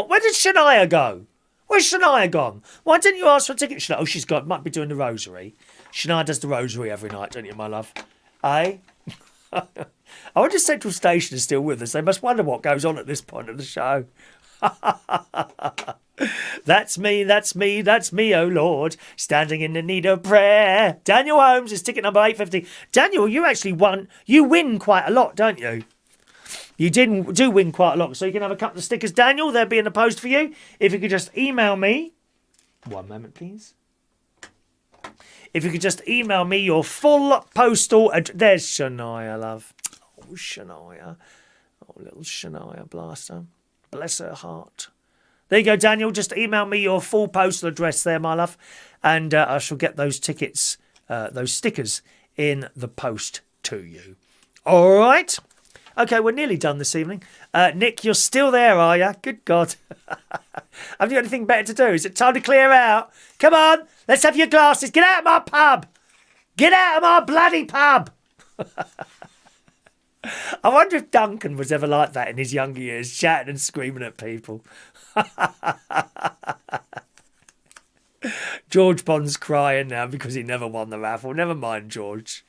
where did Shania go? Where's Shania gone? Why didn't you ask for a ticket, Shania? Oh, she's gone. Might be doing the rosary. Shania does the rosary every night, don't you, my love? Eh? I wonder if Central Station is still with us. They must wonder what goes on at this point of the show. That's me, oh Lord, standing in the need of prayer. Daniel Holmes is ticket number 850. Daniel, you actually won. You win quite a lot, don't you? You do win quite a lot, so you can have a couple of stickers. Daniel, they'll be in the post for you. If you could just email me. One moment, please. If you could just email me your full postal address. There's Shania, love. Oh, Shania. Oh, little Shania blaster. Bless her heart. There you go, Daniel. Just email me your full postal address there, my love. And I shall get those tickets, those stickers in the post to you. All right. Okay, we're nearly done this evening. Nick, you're still there, are you? Good God. Have you got anything better to do? Is it time to clear out? Come on, let's have your glasses. Get out of my pub. Get out of my bloody pub. I wonder if Duncan was ever like that in his younger years, shouting and screaming at people. George Bond's crying now because he never won the raffle. Never mind, George.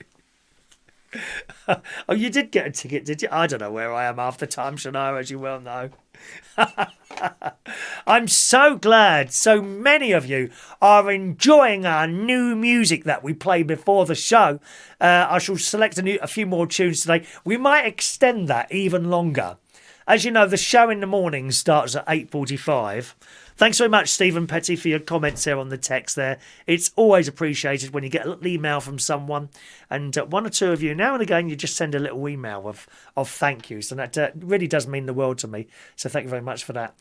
Oh, you did get a ticket, did you? I don't know where I am half the time, Shania, as you well know. I'm so glad so many of you are enjoying our new music that we play before the show. I shall select a few more tunes today. We might extend that even longer. As you know, the show in the morning starts at 8:45. Thanks very much, Stephen Petty, for your comments there on the text there. It's always appreciated when you get a little email from someone. And one or two of you, now and again, you just send a little email of thank yous. And that really does mean the world to me. So thank you very much for that.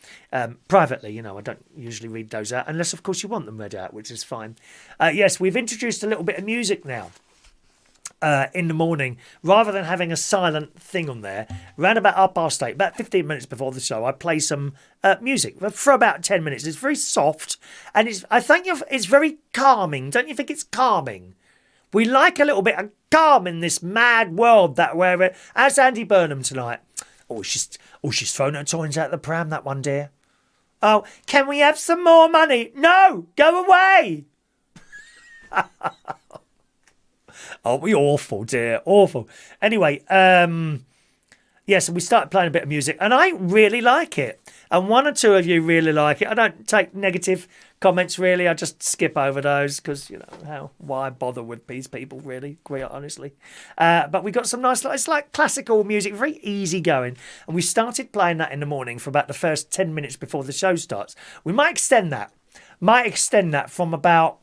Privately, I don't usually read those out. Unless, of course, you want them read out, which is fine. Yes, we've introduced a little bit of music now. In the morning, rather than having a silent thing on there, around about 8:30, about 15 minutes before the show, I play some music for about 10 minutes. It's very soft, and I think it's very calming. Don't you think it's calming? We like a little bit of calm in this mad world that we're in. How's Andy Burnham tonight? She's thrown her toys out the pram, that one, dear. Oh, can we have some more money? No, go away. Oh, we awful, dear, awful. Anyway, so we started playing a bit of music, and I really like it. And one or two of you really like it. I don't take negative comments, really. I just skip over those because, why bother with these people, really, quite honestly. But we got some nice, it's like classical music, very easy going. And we started playing that in the morning for about the first 10 minutes before the show starts. We might extend that from about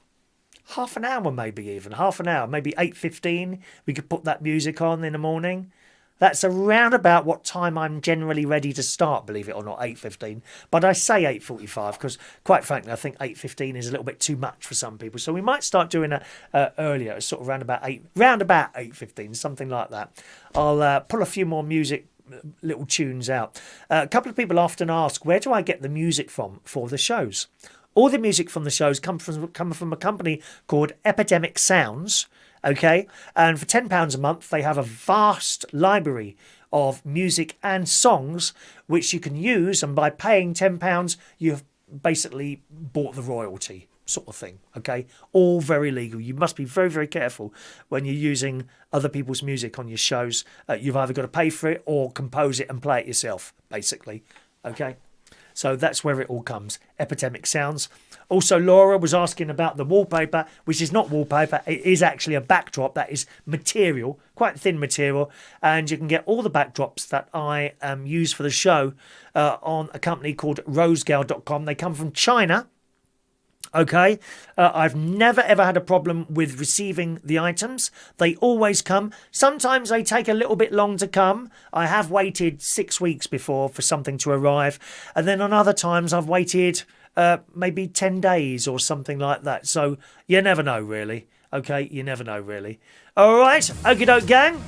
half an hour, maybe 8:15. We could put that music on in the morning. That's around about what time I'm generally ready to start, believe it or not, 8:15. But I say 8:45 because, quite frankly, I think 8:15 is a little bit too much for some people. So we might start doing it earlier, sort of round about 8:15, something like that. I'll pull a few more music, little tunes out. A couple of people often ask, where do I get the music from for the shows? All the music from the shows come from a company called Epidemic Sounds, okay? And for £10 a month, they have a vast library of music and songs which you can use. And by paying £10, you've basically bought the royalty sort of thing, okay? All very legal. You must be very, very careful when you're using other people's music on your shows. You've either got to pay for it or compose it and play it yourself, basically, okay? So that's where it all comes. Epidemic Sounds. Also, Laura was asking about the wallpaper, which is not wallpaper. It is actually a backdrop that is material, quite thin material. And you can get all the backdrops that I use for the show on a company called rosegal.com. They come from China. Okay, I've never ever had a problem with receiving the items. They always come. Sometimes they take a little bit long to come. I have waited 6 weeks before for something to arrive, and then on other times I've waited maybe 10 days or something like that. So you never know, really. Okay, you never know, really. All right, okie doke, gang.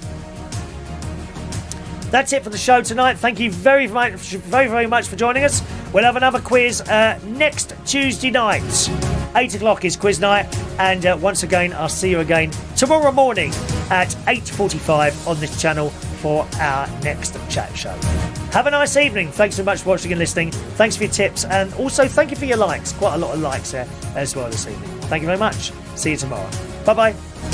That's it for the show tonight. Thank you very much for joining us. We'll have another quiz next Tuesday night. 8 o'clock is quiz night. And once again, I'll see you again tomorrow morning at 8:45 on this channel for our next chat show. Have a nice evening. Thanks so much for watching and listening. Thanks for your tips. And also, thank you for your likes. Quite a lot of likes there as well this evening. Thank you very much. See you tomorrow. Bye-bye.